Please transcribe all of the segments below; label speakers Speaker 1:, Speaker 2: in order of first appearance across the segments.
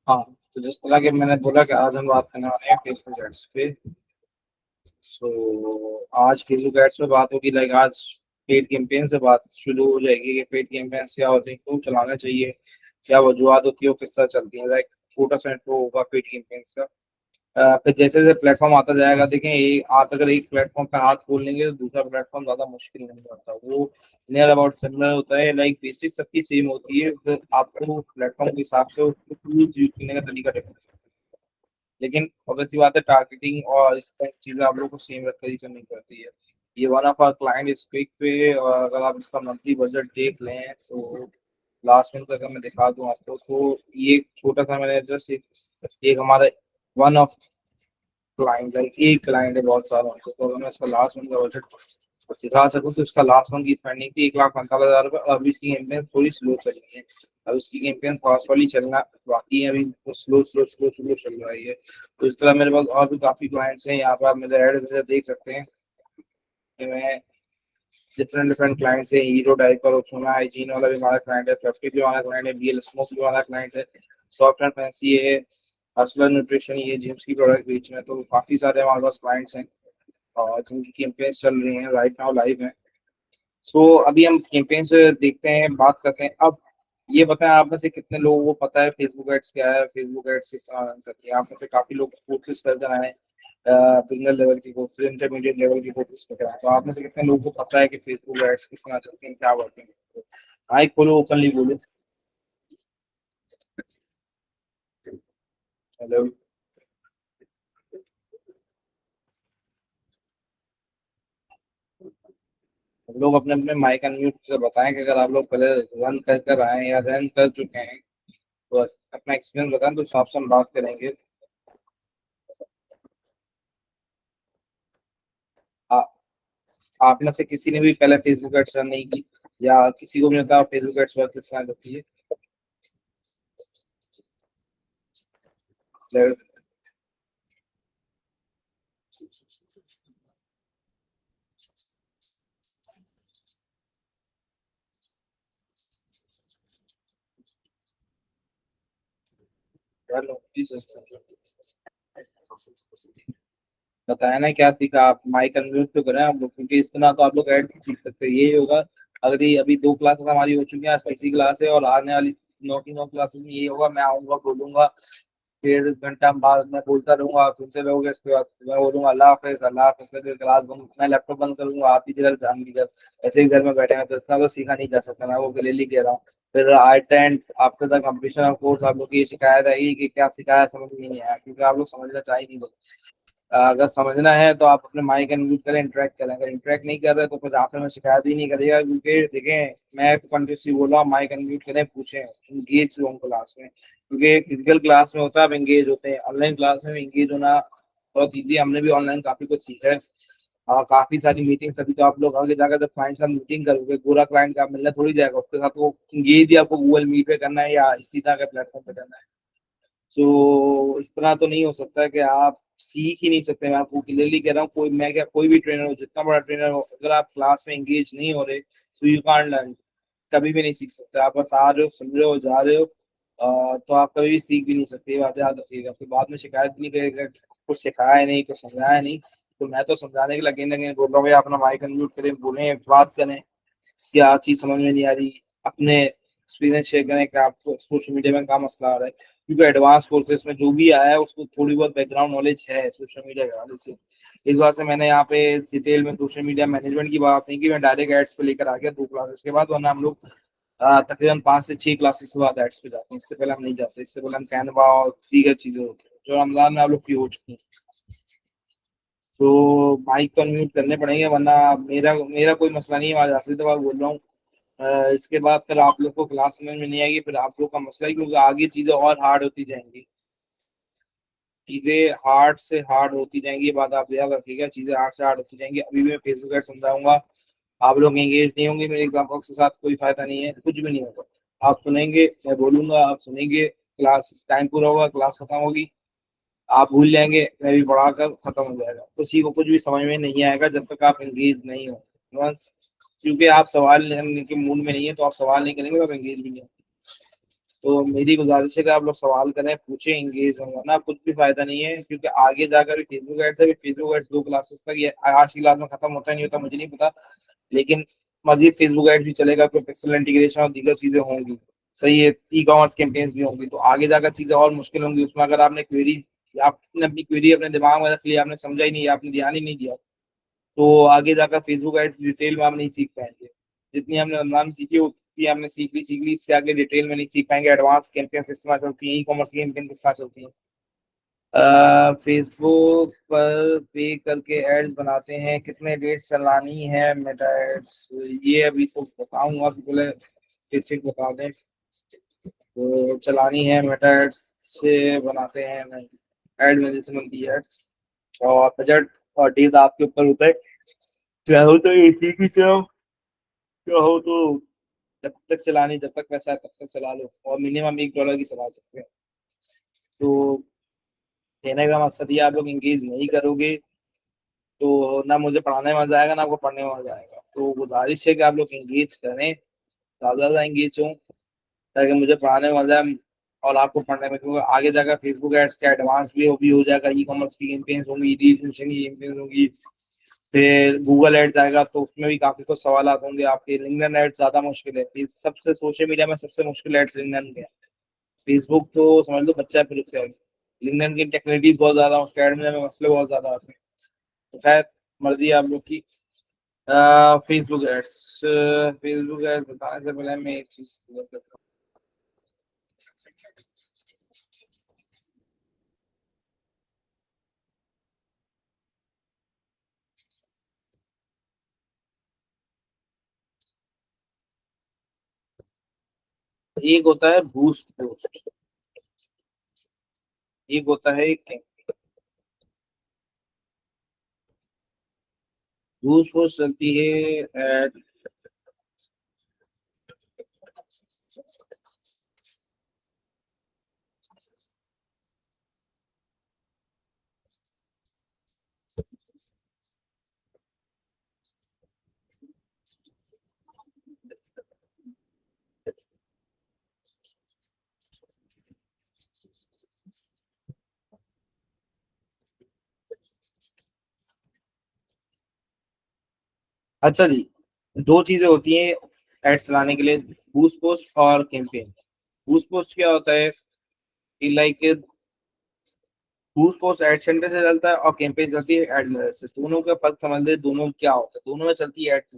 Speaker 1: हाँ, तो जिस तरह के मैंने बोला कि आज हम बात करने वाले हैं फेसबुक एड्स पे। आज फेसबुक एड्स पे बात होगी, लाइक आज पेड कैंपेन से बात शुरू हो जाएगी कि पेड कैंपेन्स क्या होते हैं, क्यों चलाना चाहिए, क्या वजूहत होती है, वो किस तरह चलती है। लाइक छोटा सा इंट्रो होगा पेड कैंपेन्स का। फिर जैसे जैसे प्लेटफॉर्म आता जाएगा, देखें आप अगर एक प्लेटफॉर्म पे हाथ खोल लेंगे तो दूसरा प्लेटफॉर्म ज्यादा मुश्किल नहीं होता, वो नियर अबाउट सिमिलर होता है। लाइक बेसिक सबकी सेम होती है, फिर आपको प्लेटफॉर्म के हिसाब से उसको टूल्स यूज करने का तरीका डिफरेंट, लेकिन ऑब्वियस सी बात है टारगेटिंग और इस तरह की चीजें आप लोगों को सेम रखकर ही करनी पड़ती है। ये वन ऑफ आवर क्लाइंट इस पिक पे, और अगर आप इसका मंथली बजट देख लें तो लास्ट मंथ अगर मैं दिखा दूं आपको, तो ये छोटा सा मैंने जस्ट एक हमारा वन ऑफ क्लाइंट, लाइक एक क्लाइंट है बहुत सारा उनको, तो अगर मैं इसका लास्ट मंथ का बजट दिखा सकूँ तो इसका लास्ट मंथ की स्पेंडिंग थी 1,45,000 रुपये। और अभी इसकी कैंपेन थोड़ी स्लो चल रही है, अब इसकी कैंपेन फास्ट वाली चलना बाकी है, अभी तो स्लो स्लो स्लो स्लो चल रही है। तो इस तरह मेरे पास और भी काफी क्लाइंट्स हैं, यहाँ पर आप मेरे ऐड देख सकते हैं कि मैं डिफरेंट डिफरेंट क्लाइंट्स है। हीरो डाइपर और सोना हाइजीन वाला भी हमारा क्लाइंट है, फिफ्टी वाला क्लाइंट है, बीएल स्मोक वाला क्लाइंट है, सॉफ्ट एंड फैंसी है, हसलर न्यूट्रिशन, ये जिम्स की प्रोडक्ट बेच रहे हैं। तो काफी सारे हमारे पास क्लाइंट्स हैं और जिनकी कैंपेन्स चल रही हैं राइट नाउ लाइव है। अभी हम कैंपेन्स देखते हैं, बात करते हैं। अब ये बताएं, आप में से कितने लोगों को पता है फेसबुक एड्स क्या है, फेसबुक एड्स किस तरह रन करती है। आप में से काफी लोग कोर्सेज कर रहे हैं, बिगनर लेवल की कोर्सेज, इंटरमीडिएट लेवल की कोर्सेज कर रहे हैं। तो आप में से कितने लोगों को पता है कि फेसबुक एड्स किस तरह चलती हैं, क्या वर्किंग है। हाँ, एक खोलो, ओपनली बोलो। हेलो। लोग अपने अपने माइक अनम्यूट करके बताएं कि अगर आप लोग पहले रन कर कर आए हैं या रन कर चुके हैं, तो अपना एक्सपीरियंस बताएं, तो उस हिसाब से हम बात करेंगे। आ, आप में से किसी ने भी पहले फेसबुक एड्स रन नहीं की, या किसी को भी नहीं पता फेसबुक एड्स वर्क किस तरह करती है। बताया ना क्या सीखा, आप माइक अनम्यूट तो करें आप लोग, क्योंकि इस तरह तो आप लोग ऐड नहीं सीख सकते। यही होगा, अगर ये अभी 2 क्लासेस हमारी हो चुकी हैं, आज तीसरी क्लास है, और आने वाली 9 की 9 क्लासेस में ये होगा, मैं आऊंगा बोलूंगा, 1.5 घंटा बाद मैं बोलता रहूंगा, आप सुनते रहोगे, इसके बाद मैं बोलूंगा अल्लाह हाफिज अल्लाह हाफिज करके क्लास बंद, मैं लैपटॉप बंद करूंगा, आप ही जिधर ध्यान दीजिए। ऐसे ही घर में बैठे हैं, तो इतना तो सीखा नहीं जा सकता, मैं वो क्लियरली कह रहा हूँ। फिर I tend after the completion of course आप लोग की ये शिकायत आएगी कि क्या सिखाया समझ में नहीं आया, क्योंकि आप लोग समझना चाह ही नहीं। अगर समझना है तो आप अपने माइक अनम्यूट करें, इंटरेक्ट करें। अगर इंटरेक्ट नहीं कर रहे तो फिर आपसे में शिकायत ही नहीं करेगा, क्योंकि देखें मैं तो कंटिन्यूसली बोल रहा हूँ, माइक अनम्यूट करें, पूछें, इंगेज लोगों क्लास में, क्योंकि फिजिकल क्लास में होता है आप इंगेज होते हैं, ऑनलाइन क्लास में इंगेज होना बहुत ईजी है। हमने भी ऑनलाइन काफी कुछ सीखा है, काफी सारी मीटिंग। अभी तो आप लोग आगे जाकर जब क्लाइंट से मीटिंग करोगे, गोरा क्लाइंट का मिलना थोड़ी जाएगा, उसके साथ वो इंगेज ही आपको गूगल मीट पे करना है या इसी तरह के प्लेटफॉर्म पे करना है। इस तरह तो नहीं हो सकता कि आप सीख ही नहीं सकते। मैं आपको क्लियरली कह रहा हूँ, कोई मैं क्या कोई भी ट्रेनर हो, जितना बड़ा ट्रेनर हो, अगर आप क्लास में एंगेज नहीं हो रहे तो यू कांट लर्न, कभी भी नहीं सीख सकते। आप बस आ रहे हो, सुन रहे हो, जा रहे हो, तो आप कभी भी सीख भी नहीं सकते। ये बात याद रखिएगा, फिर बाद में शिकायत भी नहीं करेगा, कुछ सिखाया नहीं, कुछ समझाया नहीं। तो मैं तो समझाने के लगे लगे बोल रहा हूँ, भाई अपना माइक अनम्यूट करें, बोलें, बात करें, क्या चीज समझ में नहीं आ रही, अपने एक्सपीरियंस शेयर करें कि आपको सोशल मीडिया में क्या मसला आ रहा है, क्योंकि एडवांस कोर्सेज में जो भी आया है उसको थोड़ी बहुत बैकग्राउंड नॉलेज है सोशल मीडिया के हवाले से। इस बात से मैंने यहाँ पे डिटेल में सोशल मीडिया मैनेजमेंट की बात नहीं की, मैं डायरेक्ट एड्स पे लेकर आ गया 2 क्लासेस के बाद, वरना हम लोग तकरीबन 5 से 6 क्लासेस के बाद एड्स पे जाते हैं, इससे पहले हम नहीं जाते। इससे पहले हम कैनवा और दीगर चीजें होती हैं जो रमजान में आप लोग की हो चुकी हैं। तो माइक तो अनम्यूट करने पड़ेंगे, वरना मेरा मेरा कोई मसला नहीं है, आज आखिरी दफा बोल रहा हूँ। इसके बाद फिर आप लोग को क्लास समझ में नहीं आएगी, फिर आप लोग का मसला है, क्योंकि आगे चीजें और हार्ड होती जाएंगी, चीजें हार्ड से हार्ड होती जाएंगी। ये बात आप याद रखिएगा, चीजें हार्ड से हार्ड होती जाएंगी। अभी भी मैं फेसबुक ऐड समझाऊंगा, आप लोग एंगेज नहीं होंगे मेरे एग्जाम्पल के साथ, कोई फायदा नहीं है, कुछ भी नहीं होगा। आप सुनेंगे, मैं बोलूंगा, आप सुनेंगे, क्लास टाइम पूरा होगा, क्लास खत्म होगी, आप भूल जाएंगे, मैं भी पढ़ाकर खत्म हो जाएगा। किसी को कुछ भी समझ में नहीं आएगा जब तक आप एंगेज नहीं हो बस, क्योंकि आप सवाल करने के मूड में नहीं है, तो आप सवाल नहीं करेंगे तो आप एंगेज भी नहीं होंगे। तो मेरी गुजारिश है कि आप लोग सवाल करें, पूछें, एंगेज होंगे ना, कुछ भी फायदा नहीं है, क्योंकि आगे जाकर भी फेसबुक एड्स है, फेसबुक एड्स 2 क्लासेस तक, ये आज की क्लास में खत्म होता नहीं होता मुझे नहीं पता, लेकिन मजीद फेसबुक एड्स भी चलेगा, कोई पिक्सल इंटीग्रेशन और दीगर चीजें होंगी। सही है, ई कॉमर्स कैंपेन्स भी होंगी, तो आगे जाकर चीजें और मुश्किल होंगी उसमें। अगर आपने क्वेरी, आपने अपनी क्वेरी अपने दिमाग में रख लिया, आपने समझा ही नहीं, आपने ध्यान ही नहीं दिया, तो आगे जाकर फेसबुक एड्स डिटेल में आप नहीं सीख पाएंगे। जितनी हमने ऑनलाइन सीखी उतनी हमने सीख ली, इससे आगे डिटेल में नहीं सीख पाएंगे। एडवांस कैंपेन किस तरह चलती है, ई कॉमर्स की कैंपेन किस तरह चलती है। फेसबुक पर पे करके एड्स बनाते हैं, कितने डेज चलानी है मेटा एड्स, ये अभी तो बताऊंगा कि पहले बेसिक बता दें। तो चलानी है मेटा एड्स से बनाते हैं नहीं, एड मैनेजमेंट दी एड्स, और बजट और डेज आपके ऊपर होता है। चाहो तो एक ही की तरफ, चाहो तो जब तक चलानी, जब तक पैसा है तब तक चला लो, और मिनिमम $1 की चला सकते हैं। तो कहने का मकसद ये, आप लोग इंगेज नहीं करोगे तो ना मुझे पढ़ाने में मजा आएगा, ना आपको पढ़ने में मजा आएगा। तो गुजारिश है कि आप लोग इंगेज करें, ज़्यादा ज़्यादा इंगेज हों, ताकि मुझे पढ़ाने में मजा आए और आपको पढ़ने में, क्योंकि आगे जाकर फेसबुक एड्स के एडवांस भी हो जाएगा, ई कॉमर्स की कैंपेन्स होंगी, लीड जनरेशन की कैंपेन्स होंगी, फिर गूगल एड्स आएगा तो उसमें भी काफी कुछ सवाल होंगे आपके। लिंक्डइन एड्स ज्यादा मुश्किल है, सबसे सोशल मीडिया में सबसे मुश्किल एड्स लिंक्डइन के हैं। फेसबुक तो समझ लो बच्चा है फिर उससे, लिंक्डइन की टेक्निकलिटीज बहुत ज्यादा, उसके ऐड में मसले बहुत ज्यादा आते हैं। तो खैर, मर्जी है आप लोग की। फेसबुक एड्स बताने से पहले मैं एक चीज clear करता हूँ। एक होता है बूस्ट पोस्ट, एक होता है बूस्ट पोस्ट चलती है। अच्छा जी, दो चीजें होती हैं एड चलाने के लिए, बूस्ट पोस्ट और कैंपेन। बूस्ट पोस्ट क्या होता है कि like, boost post ad center से चलता है और कैंपेन चलती है एड मेकर से। दोनों का फर्क समझ ले, दोनों क्या होता है, दोनों में चलती है एड्स,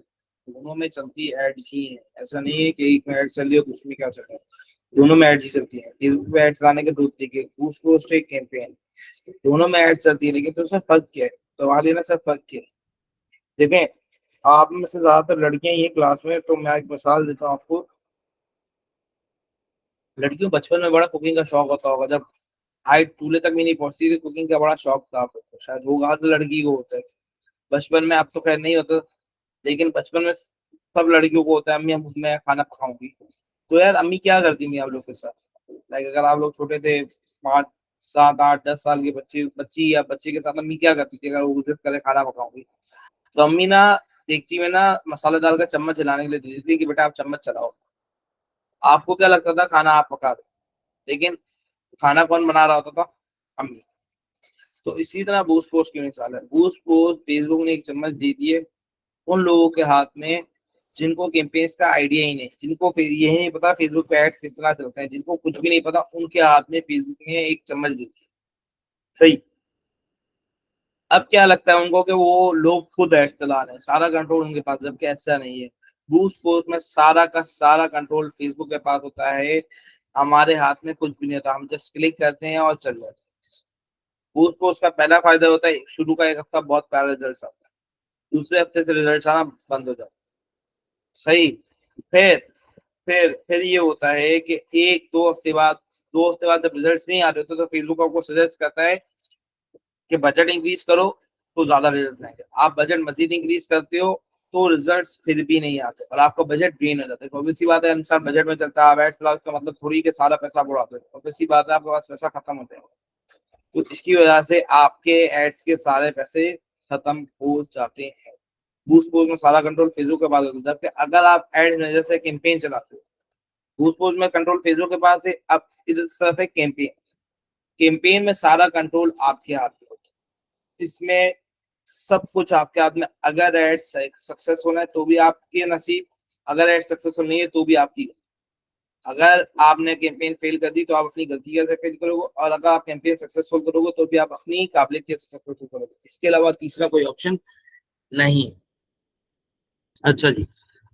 Speaker 1: दोनों में चलती है एड्स ही है। ऐसा नहीं है कि एक में एड चल रही है कुछ में क्या चल रहा है, दोनों में एड्स ही चलती है। फेसबुक पे एड चलाने के दो तरीके, बूस्ट पोस्ट एक कैंपेन, दोनों में एड चलती है, लेकिन तो उसमें फर्क क्या है, तो वहां लेना सर फर्क क्या है। देखें, आप में से ज्यादातर लड़कियां ही हैं क्लास में, तो मैं एक मिसाल देता हूँ आपको। लड़कियों बचपन में बड़ा कुकिंग का शौक होता होगा, जब हाइट टूले तक भी नहीं पहुंचती थी, कुकिंग का बड़ा शौक था आपको, शायद होगा, हर लड़की को होता है बचपन में। अब तो खैर नहीं होता, लेकिन बचपन में सब लड़कियों को होता है, अम्मी अब मैं खाना पकाऊंगी। तो यार अम्मी क्या करती थी आप लोग के साथ, लाइक अगर आप लोग छोटे थे, 5 7 8 10 साल के बच्चे, बच्ची या बच्चे के साथ अम्मी क्या करती थी, अगर वो जिद करे खाना पकाऊंगी, तो अम्मी ना देगची में ना मसाला डाल कर चम्मच चलाने के लिए दे देती थी कि बेटा आप चम्मच चलाओ। आपको क्या लगता था, खाना आप पका दो, लेकिन खाना कौन बना रहा होता था, अम्मी। तो इसी तरह बूस्ट पोस्ट की मिसाल है, बूस्ट पोस्ट फेसबुक ने एक चम्मच दे दी है उन लोगों के हाथ में जिनको कैंपेन्स का आइडिया ही नहीं, जिनको यही नहीं पता फेसबुक पे एड्स कितना चलते हैं, जिनको कुछ भी नहीं पता, उनके हाथ में फेसबुक ने एक चम्मच दे दी। सही। अब क्या लगता है उनको कि वो लोग खुद एड्स चला रहे हैं, सारा कंट्रोल उनके पास, जबकि ऐसा नहीं है। बूस्ट पोस्ट में सारा का सारा कंट्रोल फेसबुक के पास होता है, हमारे हाथ में कुछ भी नहीं होता, हम जस्ट क्लिक करते हैं और चल जाते हैं। बूस्ट पोस्ट का पहला फायदा होता है, शुरू का एक हफ्ता बहुत प्यारा रिजल्ट आता है, दूसरे हफ्ते से रिजल्ट आना बंद हो जाता है। सही। फिर फिर ये होता है कि एक दो हफ्ते बाद जब रिजल्ट नहीं आते तो फेसबुक आपको सजेस्ट करता है कि बजट इंक्रीज करो, तो ज्यादा रिजल्ट आएंगे। आप बजट मजीद इंक्रीज करते हो तो रिजल्ट फिर भी नहीं आते और आपका बजट ड्रेन हो जाता है। तो obvious सी बात है, इंसान बजट में चलता है, आप एड्स चलाओ, इसका मतलब थोड़ी के सारा पैसा बुढ़ाते हो, obvious सी बात है आपके पास पैसा खत्म हो जाएगा। तो इसकी वजह से आपके एड्स के सारे पैसे खत्म हो जाते हैं। बूस्ट पोस्ट में सारा कंट्रोल फेसबुक के पास होता है, जबकि अगर आप एड मैनेजर से कैंपेन चलाते हो बूस्ट पोस्ट में कंट्रोल फेसबुक के पास है। अब इधर सिर्फ है कैंपेन, कैंपेन में सारा कंट्रोल आपके हाथ में होता है, इसमें सब कुछ आपके हाथ में। अगर एड सक्सेसफुल है तो भी आपके नसीब, अगर एड सक्सेसफुल नहीं है तो भी आपकी। अगर आपने कैंपेन फेल कर दी तो आप अपनी गलती कैसे फेल करोगे, और अगर आप कैंपेन सक्सेसफुल करोगे तो भी आप अपनी काबिलियत कैसे सक्सेसफुल करोगे। इसके अलावा तीसरा कोई ऑप्शन नहीं। अच्छा जी,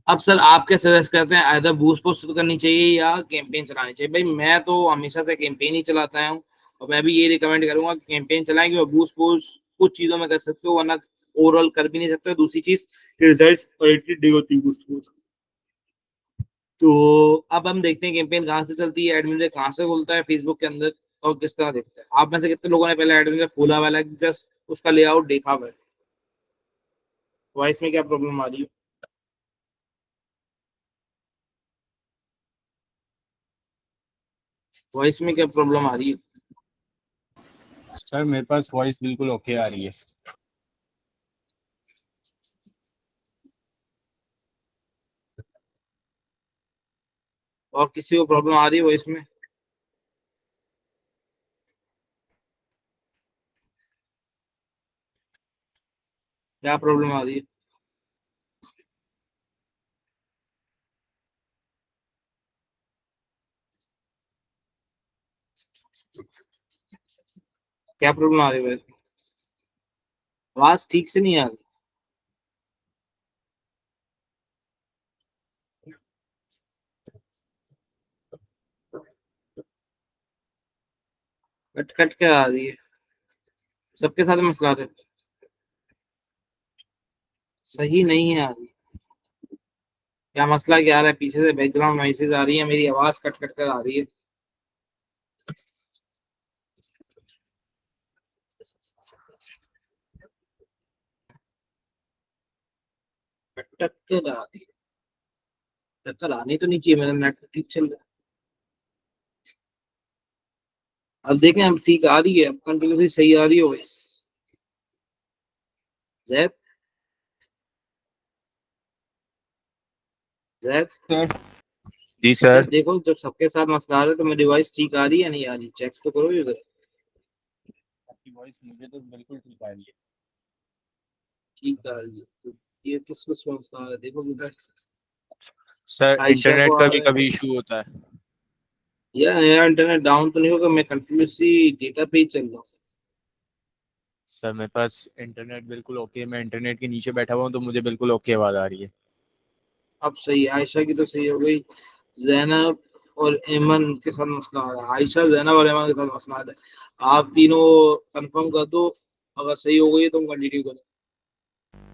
Speaker 1: अब सर आप क्या सजेस्ट करते हैं, आइदर बूस्ट पोस्ट करनी चाहिए या कैंपेन चलानी चाहिए? भाई मैं तो हमेशा से कैंपेन ही चलाता हूँ, और मैं भी ये रिकमेंड करूंगा कि कैंपेन चलाएंगे, और बूस्ट पोस्ट कुछ चीजों में कर सकते हो, वरना ओवरऑल कर भी नहीं सकते हो। दूसरी चीज, रिजल्ट ओरिएंटेड नहीं होती बूस्ट पोस्ट। तो अब हम देखते हैं कैंपेन कहाँ से चलती है, एडमिन कहाँ से खुलता है फेसबुक के अंदर, और किस तरह देखते हैं। आप में से कितने लोगों ने पहले एडमिन खोला हुआ है, जस्ट उसका लेआउट देखा हुआ है? वॉइस में क्या प्रॉब्लम आ रही है? वॉइस में क्या प्रॉब्लम आ रही है?
Speaker 2: सर मेरे पास वॉइस बिल्कुल ओके आ रही है।
Speaker 1: और किसी को प्रॉब्लम आ रही है वॉइस में? क्या प्रॉब्लम आ रही है? क्या प्रॉब्लम आ रही है? आवाज ठीक से नहीं आ रही। कट कट के आ रही है, सबके साथ मसला है, सही नहीं है आ रही। क्या मसला क्या आ रहा है? पीछे से बैकग्राउंड नॉइसेज आ रही है, मेरी आवाज कट कट कर आ रही है। कट कट कर आ रही है, टक्कर आनी तो नहीं चाहिए, मेरा नेट ठीक चल रहा है। अब देखें, अब ठीक आ रही है, अब कंटिन्यूसली सही आ रही है वॉइस। जैद, जैद,
Speaker 2: सर जी
Speaker 1: जैद
Speaker 2: सर।
Speaker 1: देखो, जब सबके साथ मसला आ रहा है तो मेरी वॉइस ठीक आ रही है या नहीं आ रही, चेक तो करो ये।
Speaker 2: आपकी वॉइस मुझे तो बिल्कुल ठीक आ रही है।
Speaker 1: ठीक आ रही है तो ये किस किस में मसला आ रहा है देखो बेटा।
Speaker 2: सर
Speaker 1: आयशा
Speaker 2: इंटरनेट
Speaker 1: को
Speaker 2: का
Speaker 1: आ
Speaker 2: भी
Speaker 1: रहा है।
Speaker 2: कभी इशू होता है?
Speaker 1: यार मेरा इंटरनेट डाउन तो नहीं होगा, मैं कंटिन्यूसली डेटा पे ही चल रहा हूँ।
Speaker 2: सर मेरे पास इंटरनेट बिल्कुल ओके है, मैं इंटरनेट के नीचे बैठा हुआ हूँ तो मुझे बिल्कुल ओके आवाज़ आ रही है।
Speaker 1: अब सही है, आयशा की तो सही हो गई। जैनब और एमन के साथ मसला आ रहा है, आयशा, जैनब और एमन के साथ मसला आ रहा है। आप तीनों कंफर्म कर दो, अगर सही हो गई तो हम कंटिन्यू करें।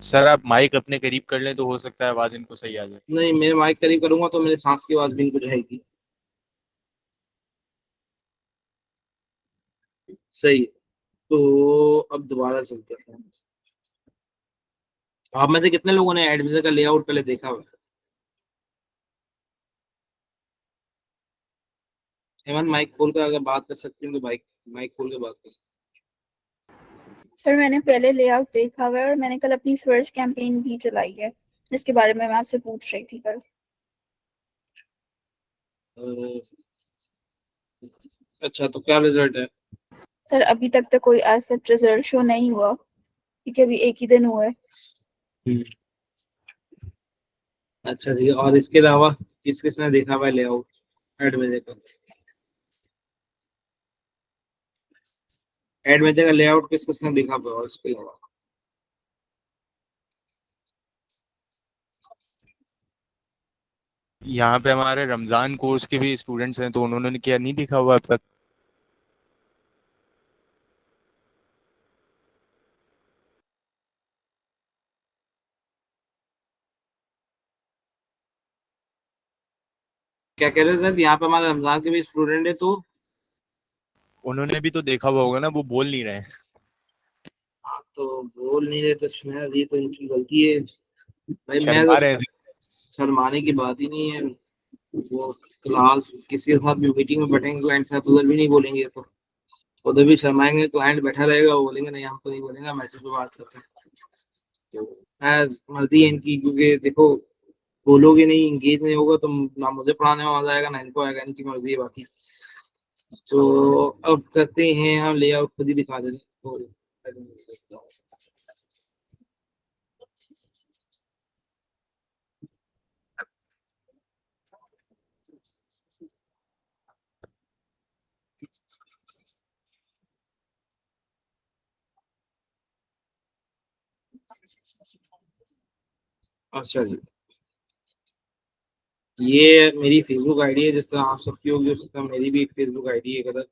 Speaker 2: सर आप माइक अपने करीब कर लें तो हो सकता है आवाज़ इनको सही आ जाए।
Speaker 1: नहीं, मैं माइक करीब करूंगा तो मेरे सांस की आवाज भी इनको जाएगी। सही है। तो अब दोबारा चलते हैं। आप में से कितने लोगों ने एडमिशन का लेआउट पहले देखा हुआ है? एमन माइक खोल कर अगर बात कर सकती हूँ तो माइक माइक खोल के बात कर।
Speaker 3: सर मैंने पहले लेआउट देखा हुआ है और मैंने कल अपनी फर्स्ट कैंपेन भी चलाई है, जिसके बारे में मैं आपसे पूछ रही थी कल।
Speaker 1: अच्छा, तो क्या रिजल्ट है?
Speaker 3: सर अभी तक तो कोई ऐसा रिजल्ट शो नहीं हुआ, क्योंकि अभी एक ही दिन हुआ है।
Speaker 1: अच्छा जी, और इसके अलावा किस किसने देखा हुआ है लेआउट एडमिशन का? एडमिशन का लेआउट किस किसने देखा हुआ है और इसके अलावा?
Speaker 2: यहाँ पे हमारे रमज़ान कोर्स के भी स्टूडेंट्स हैं तो उन्होंने क्या नहीं दिखा हुआ अब तक?
Speaker 1: क्या कह रहे हैं सर, यहाँ पे हमारे रमजान के भी स्टूडेंट है तो?
Speaker 2: उन्होंने भी तो देखा हुआ होगा ना, वो बोल नहीं रहे हैं।
Speaker 1: हाँ, तो बोल नहीं रहे तो इसमें ये तो इनकी गलती है। भाई मैं
Speaker 2: शर्मा
Speaker 1: तो,
Speaker 2: रहे थे।
Speaker 1: शर्माने की बात ही नहीं है। वो क्लास किसी के साथ भी मीटिंग में बैठेंगे तो एंड साहब उधर भी नहीं बोलेंगे, तो उधर भी शर्माएंगे तो एंड बैठा रहेगा, वो बोलेंगे नहीं हम तो नहीं बोलेंगे, मैसेज पे बात करते हैं। तो है मर्जी है इनकी, क्योंकि देखो बोलोगे नहीं, इंगेज नहीं होगा तो ना मुझे पढ़ाने में मजा आएगा ना इनको आएगा, इनकी मर्जी है बाकी। तो अब करते हैं हम लेआउट, खुद ही दिखा देते हैं। अच्छा जी, ये मेरी फेसबुक आईडी है, जिस तरह आप सबकी होगी उस तरह मेरी भी एक फेसबुक आईडी है कदर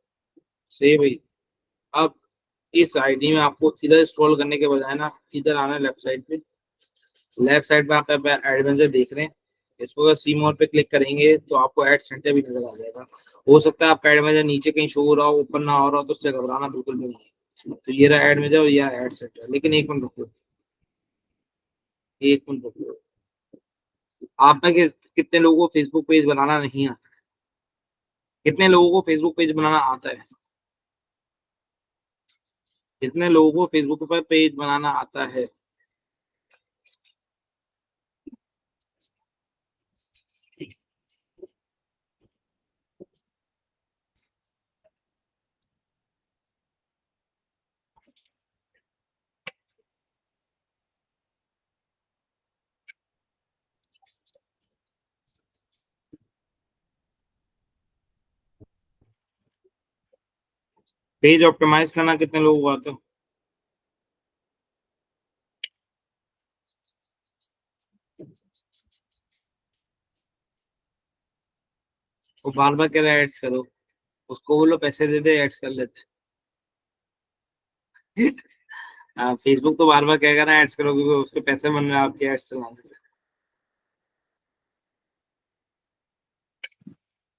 Speaker 1: से भाई। अब इस आईडी में आपको इधर स्क्रॉल करने के बजाय ना इधर आना है लेफ्ट साइड पे। लेफ्ट साइड पे आप एड मैनेजर देख रहे हैं, इसको अगर सी मोर पे क्लिक करेंगे तो आपको एड सेंटर भी नजर आ जाएगा। हो सकता है आपका एड मैनेजर नीचे कहीं शो हो रहा हो, ऊपर ना हो रहा हो, तो उससे घबराना बिल्कुल भी नहीं है। तो ये रहा एड मैनेजर और ये एड सेंटर। लेकिन एक मिनट रुको, एक मिनट रुको। आप में कितने लोगों को फेसबुक पेज बनाना नहीं आता? कितने लोगों को फेसबुक पेज बनाना आता है? कितने लोगों को फेसबुक पर पेज बनाना आता है? पेज ऑप्टिमाइज करना कितने लोगों को आता है? वो बार बार कह रहा है एड्स करो, उसको बोलो पैसे दे दे, एड्स कर लेते हैं। फेसबुक तो बार बार क्या कर रहा है एड्स करो, क्योंकि उसके पैसे बन रहे हैं आपके एड्स चलाने से।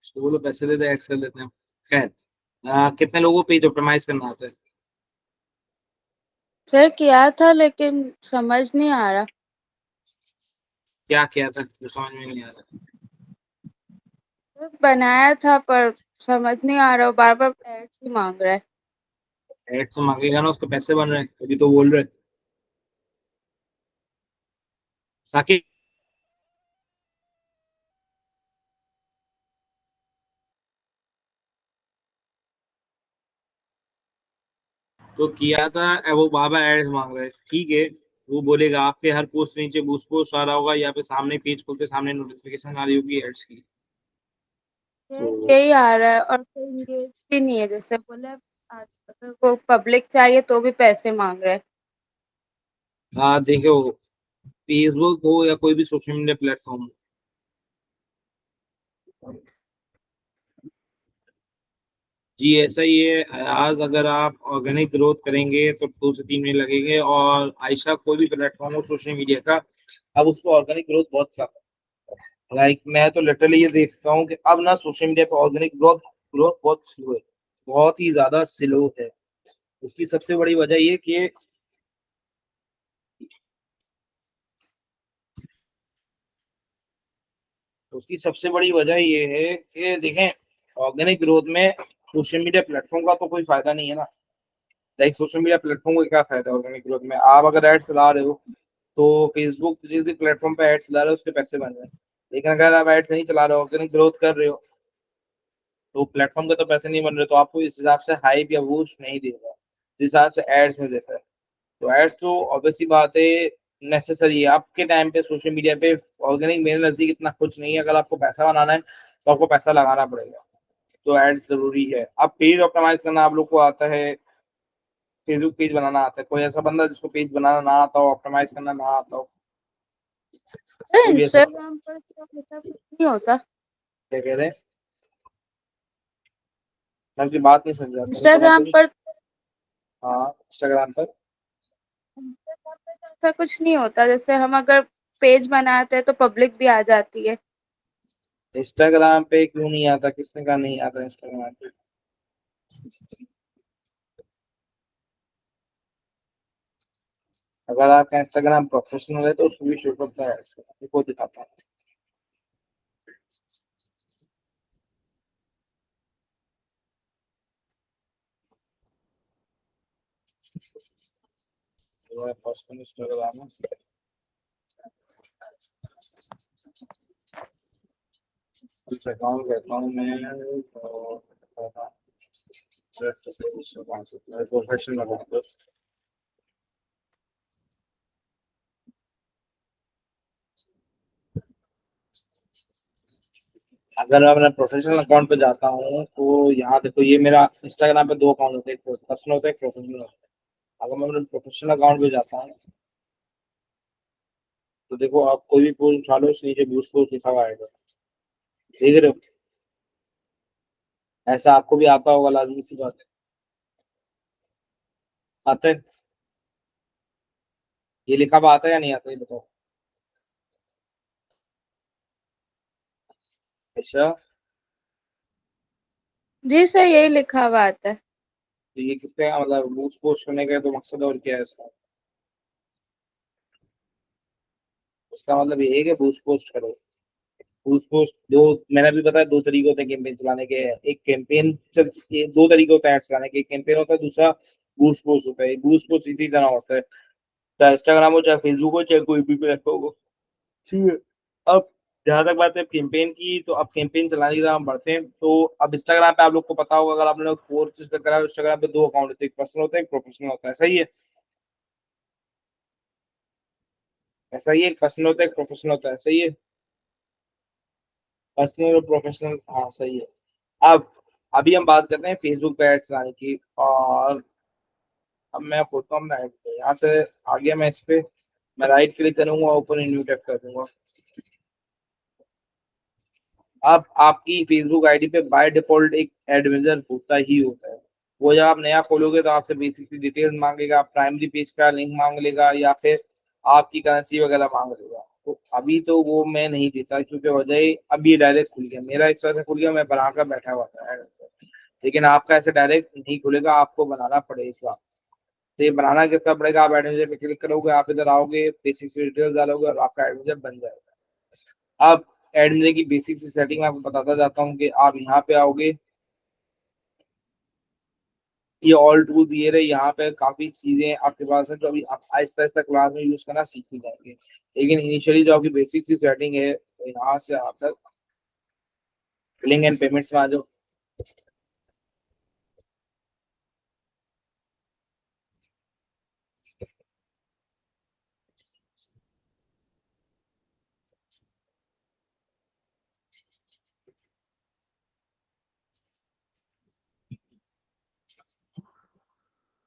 Speaker 1: उसको बोलो पैसे दे दे, एड्स कर लेते हैं। खैर, कितने लोगों को पेज ऑप्टिमाइज करना आता है?
Speaker 4: सर किया था लेकिन समझ नहीं आ रहा।
Speaker 1: क्या किया था जो समझ में नहीं आ रहा?
Speaker 4: बनाया था पर समझ नहीं आ रहा, बार बार ऐड ही मांग रहा है।
Speaker 1: एड्स तो मांगेगा ना, उसके पैसे बन रहे हैं अभी तो बोल रहे हैं। साकिब, तो किया था, अब वो बाबा एड्स मांग रहे हैं, ठीक है। वो बोलेगा आपके हर पोस्ट के नीचे बूस्ट पोस्ट आ रहा होगा, या पे सामने पेज खोलते सामने नोटिफिकेशन आ रही होगी एड्स की। तो
Speaker 4: यही आ रहा है और कोई इंगेज भी नहीं है, जैसे बोले आज अगर वो पब्लिक चाहिए तो भी पैसे मांग रहे हैं।
Speaker 1: हाँ देखो, फेसबुक हो या कोई भी सोशल मीडिया प्लेटफॉर्म हो जी, ऐसा ही है। आज अगर आप ऑर्गेनिक ग्रोथ करेंगे तो 2 से 3 महीने लगेंगे, और आयशा कोई भी प्लेटफॉर्म हो सोशल मीडिया का, अब उसको ऑर्गेनिक ग्रोथ बहुत कम है। लाइक मैं तो लिटरली ये देखता हूँ कि अब ना सोशल मीडिया पे ऑर्गेनिक ग्रोथ ग्रोथ बहुत स्लो है, बहुत ही ज्यादा स्लो है। उसकी सबसे बड़ी वजह ये कि उसकी सबसे बड़ी वजह ये है कि देखें, ऑर्गेनिक ग्रोथ में सोशल मीडिया प्लेटफॉर्म का तो कोई फायदा नहीं है ना। लाइक सोशल मीडिया प्लेटफॉर्म को क्या फायदा है ऑर्गेनिक ग्रोथ में? आप अगर एड चला रहे हो तो फेसबुक जिस भी प्लेटफॉर्म पे एड चला रहे हो उसके पैसे बन रहे हैं। लेकिन अगर आप एड नहीं चला रहे हो, ऑर्गेनिक ग्रोथ कर रहे हो, तो प्लेटफॉर्म के तो पैसे नहीं बन रहे, तो आपको इस हिसाब से हाइप या बूस्ट नहीं देगा जिस हिसाब से एड्स में देता है। तो एड्स तो ऑब्वियसली बात है नेसेसरी है आपके टाइम पे सोशल मीडिया पे। ऑर्गेनिक मेरे नजदीक इतना कुछ नहीं है, अगर आपको पैसा बनाना है तो आपको पैसा लगाना पड़ेगा। तो एड्स जरूरी है। अब पेज ऑप्टिमाइज करना आप लोग को आता है, फेसबुक पेज बनाना आता है? कोई ऐसा बंदा जिसको पेज बनाना ना आता हो, ऑप्टिमाइज करना ना आता हो?
Speaker 4: अरे
Speaker 1: कोई भी ऐसा बंदा?
Speaker 4: इंस्टाग्राम पर तो ऐसा कुछ नहीं होता।
Speaker 1: क्या कह रहे हैं? मैं आपकी बात नहीं समझा, कहीं समझ तो
Speaker 4: इंस्टाग्राम
Speaker 1: नहीं।
Speaker 4: पर
Speaker 1: हाँ, इंस्टाग्राम पर।
Speaker 4: इंस्टाग्राम पे तो ऐसा कुछ नहीं होता, जैसे हम अगर पेज बनाते हैं तो पब्लिक भी आ जाती है।
Speaker 1: इंस्टाग्राम पे क्यों नहीं आता? किसने कहा नहीं आता इंस्टाग्राम पे? अगर आपका इंस्टाग्राम प्रोफेशनल है तो उसको भी शो करता है, को दिखाता है। पर्सनल इंस्टाग्राम है। कुछ अकाउंट करता हूँ मैं प्रोफेशनल अकाउंट। अगर मैं अपना प्रोफेशनल अकाउंट पे जाता हूँ तो यहाँ देखो, ये मेरा इंस्टाग्राम पे दो अकाउंट होते हैं, एक पर्सनल होता है, एक प्रोफेशनल होता है। अगर मैं अपने प्रोफेशनल अकाउंट पे जाता हूँ तो देखो, आप कोई भी पोस्ट उठा लो, उस नीचे बूस्ट पोस्ट लिखा हुआ आएगा, देख रहे हो? ऐसा आपको भी आता होगा, लाजमी सी बात है। आता है? ये लिखा हुआ आता है या नहीं आता, ये बताओ। अच्छा,
Speaker 4: जी सर, यही लिखा हुआ आता है।
Speaker 1: तो ये किसका मतलब बूस्ट पोस्ट करने का तो मकसद और क्या है इसका? उसका मतलब ये है कि बूस्ट पोस्ट करो। बूस्ट पोस्ट दो, मैंने भी बताया, दो तरीके होते हैं कैंपेन चलाने के। एक कैंपेन ये दो तरीके होते हैं ऐड चलाने के, एक कैंपेन होता है, दूसरा बूस्ट पोस्ट होता है। बूस्ट पोस्ट इसी तरह होता है, चाहे इंस्टाग्राम हो, चाहे फेसबुक हो, चाहे कोई भी प्लेटफॉर्म हो। ठीक है। अब जहां तक बात है कैंपेन की, तो अब कैंपेन चलाने की तरह हम बढ़ते हैं। तो अब इंस्टाग्राम पे आप लोग को पता होगा, अगर आपने कोर्स करा है, इंस्टाग्राम पे दो अकाउंट होते हैं, एक पर्सनल होता है, एक प्रोफेशनल होता है। सही है? ऐसा ही है, एक पर्सनल होता है, एक प्रोफेशनल होता है। सही है? पर्सनल और प्रोफेशनल, हाँ सही है। अब अभी हम बात करते हैं फेसबुक पे एड्स चलाने की। और अब मैं खोलता हूँ अपना ऐड पे, यहाँ से आ गया मैं इस पे, मैं राइट क्लिक करूंगा, ओपन इन न्यू टैब कर दूंगा। अब आपकी फेसबुक आईडी पे बाय डिफॉल्ट एक एड विजन होता ही होता है। वो जब आप नया खोलोगे तो आपसे बेसिक सी डिटेल्स मांगेगा, प्राइमरी पेज का लिंक मांग लेगा, या फिर आपकी करेंसी वगैरह मांग लेगा। तो अभी तो वो मैं नहीं देता, क्योंकि वजह अब ये डायरेक्ट खुल गया, मेरा इस वजह से खुल गया, मैं बनाकर बैठा हुआ था ad। लेकिन आपका ऐसे डायरेक्ट नहीं खुलेगा, आपको बनाना पड़ेगा। तो ये बनाना कितना पड़ेगा, आप एडवेंचर पे क्लिक करोगे, आप इधर आओगे, बेसिक डिटेल्स डालोगे और आपका एडवेंचर बन जाएगा। अब एडवेंचर की बेसिक सी सेटिंग मैं आपको बताता जाता हूँ कि आप यहाँ पे आओगे, ये ऑल टूल्स ये रहे, यहाँ पे काफी चीजें आपके पास है जो अभी आप आहिस्ता आहिस्ता क्लास में यूज करना सीख ही जाएंगे। लेकिन इनिशियली जो आपकी बेसिक सी सेटिंग है, तो यहाँ से आकर बिलिंग एंड पेमेंट्स में आ जाओ।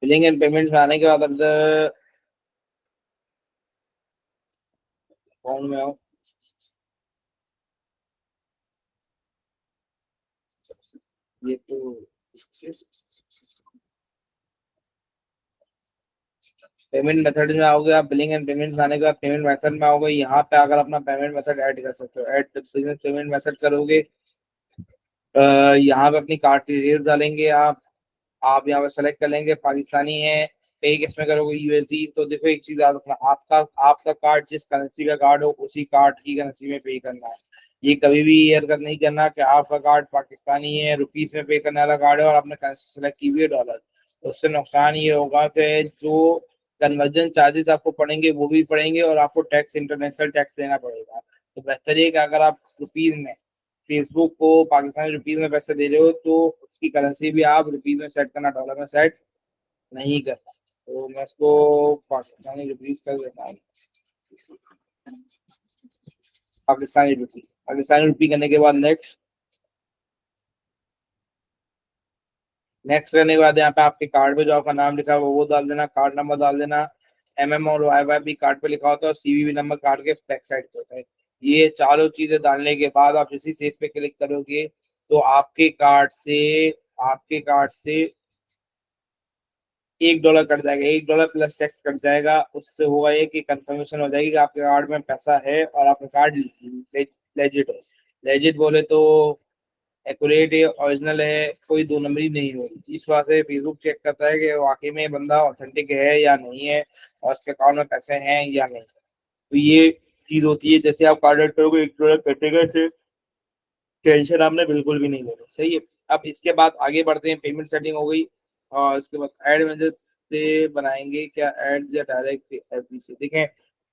Speaker 1: बिलिंग एंड पेमेंट्स में आने के बाद अंदर अकाउंट में आओ। ये तो पेमेंट मेथड में आओगे आप, बिलिंग एंड पेमेंट आने के बाद पेमेंट मेथड में आओगे, यहाँ पे अगर अपना पेमेंट मेथड ऐड कर सकते हो, ऐड बिजनेस पेमेंट मेथड करोगे। अ, यहाँ पे अपनी कार्ड डिटेल्स डालेंगे आप यहाँ पे सेलेक्ट कर लेंगे पाकिस्तानी है, पे किस में करोगे, यूएसडी। तो देखो एक चीज याद रखना, आपका आपका कार्ड जिस करेंसी का कार्ड हो, उसी कार्ड की करेंसी में पे करना है। ये कभी भी ये हरकत नहीं करना कि आपका कार्ड पाकिस्तानी है, रुपीस में पे करने वाला कार्ड है, और आपने करेंसी सेलेक्ट की हुई है डॉलर। तो उससे नुकसान ये होगा कि जो कन्वर्जन चार्जेस आपको पड़ेंगे वो भी पड़ेंगे, और आपको टैक्स, इंटरनेशनल टैक्स देना पड़ेगा। तो बेहतर ये कि अगर आप रुपीज में फेसबुक को पाकिस्तानी रुपीज में पैसे दे रहे हो, तो उसकी करेंसी भी आप रुपीज में सेट करना, डॉलर में सेट नहीं करना। तो मैं इसको पाकिस्तानी रुपीज कर देता हूँ, पाकिस्तानी रुपी करने के बाद नेक्स्ट। नेक्स्ट करने के बाद यहाँ पे आपके कार्ड पे जो आपका नाम लिखा है वो डाल देना, कार्ड नंबर डाल देना। और वाई वाई भी कार्ड पे लिखा होता है, और सीवीवी नंबर कार्ड के बैक साइड पे होता है। ये चारों चीजें डालने के बाद आप जैसे सेव पे क्लिक करोगे, तो आपके कार्ड से $1 कट जाएगा, $1 प्लस टैक्स कट जाएगा। उससे होगा ये कि कंफर्मेशन हो जाएगी कि आपके कार्ड में पैसा है और आपका कार्ड लेजिट है। लेजिट बोले तो एक्यूरेट है, ओरिजिनल है, कोई दो नंबरी नहीं होगी। इस वजह से फेसबुक चेक करता है कि वाकई में बंदा ऑथेंटिक है या नहीं है, और उसके अकाउंट में पैसे हैं या नहीं। तो ये चीज होती है, जैसे आप कार्ड ऐड करोगे $1 कटेगा, इसे टेंशन आपने बिल्कुल भी नहीं लेनी। सही है? अब इसके बाद आगे बढ़ते हैं, पेमेंट सेटिंग हो गई, और इसके बाद एड मैनेजर से बनाएंगे क्या एड्स या डायरेक्ट एफबी से। देखें,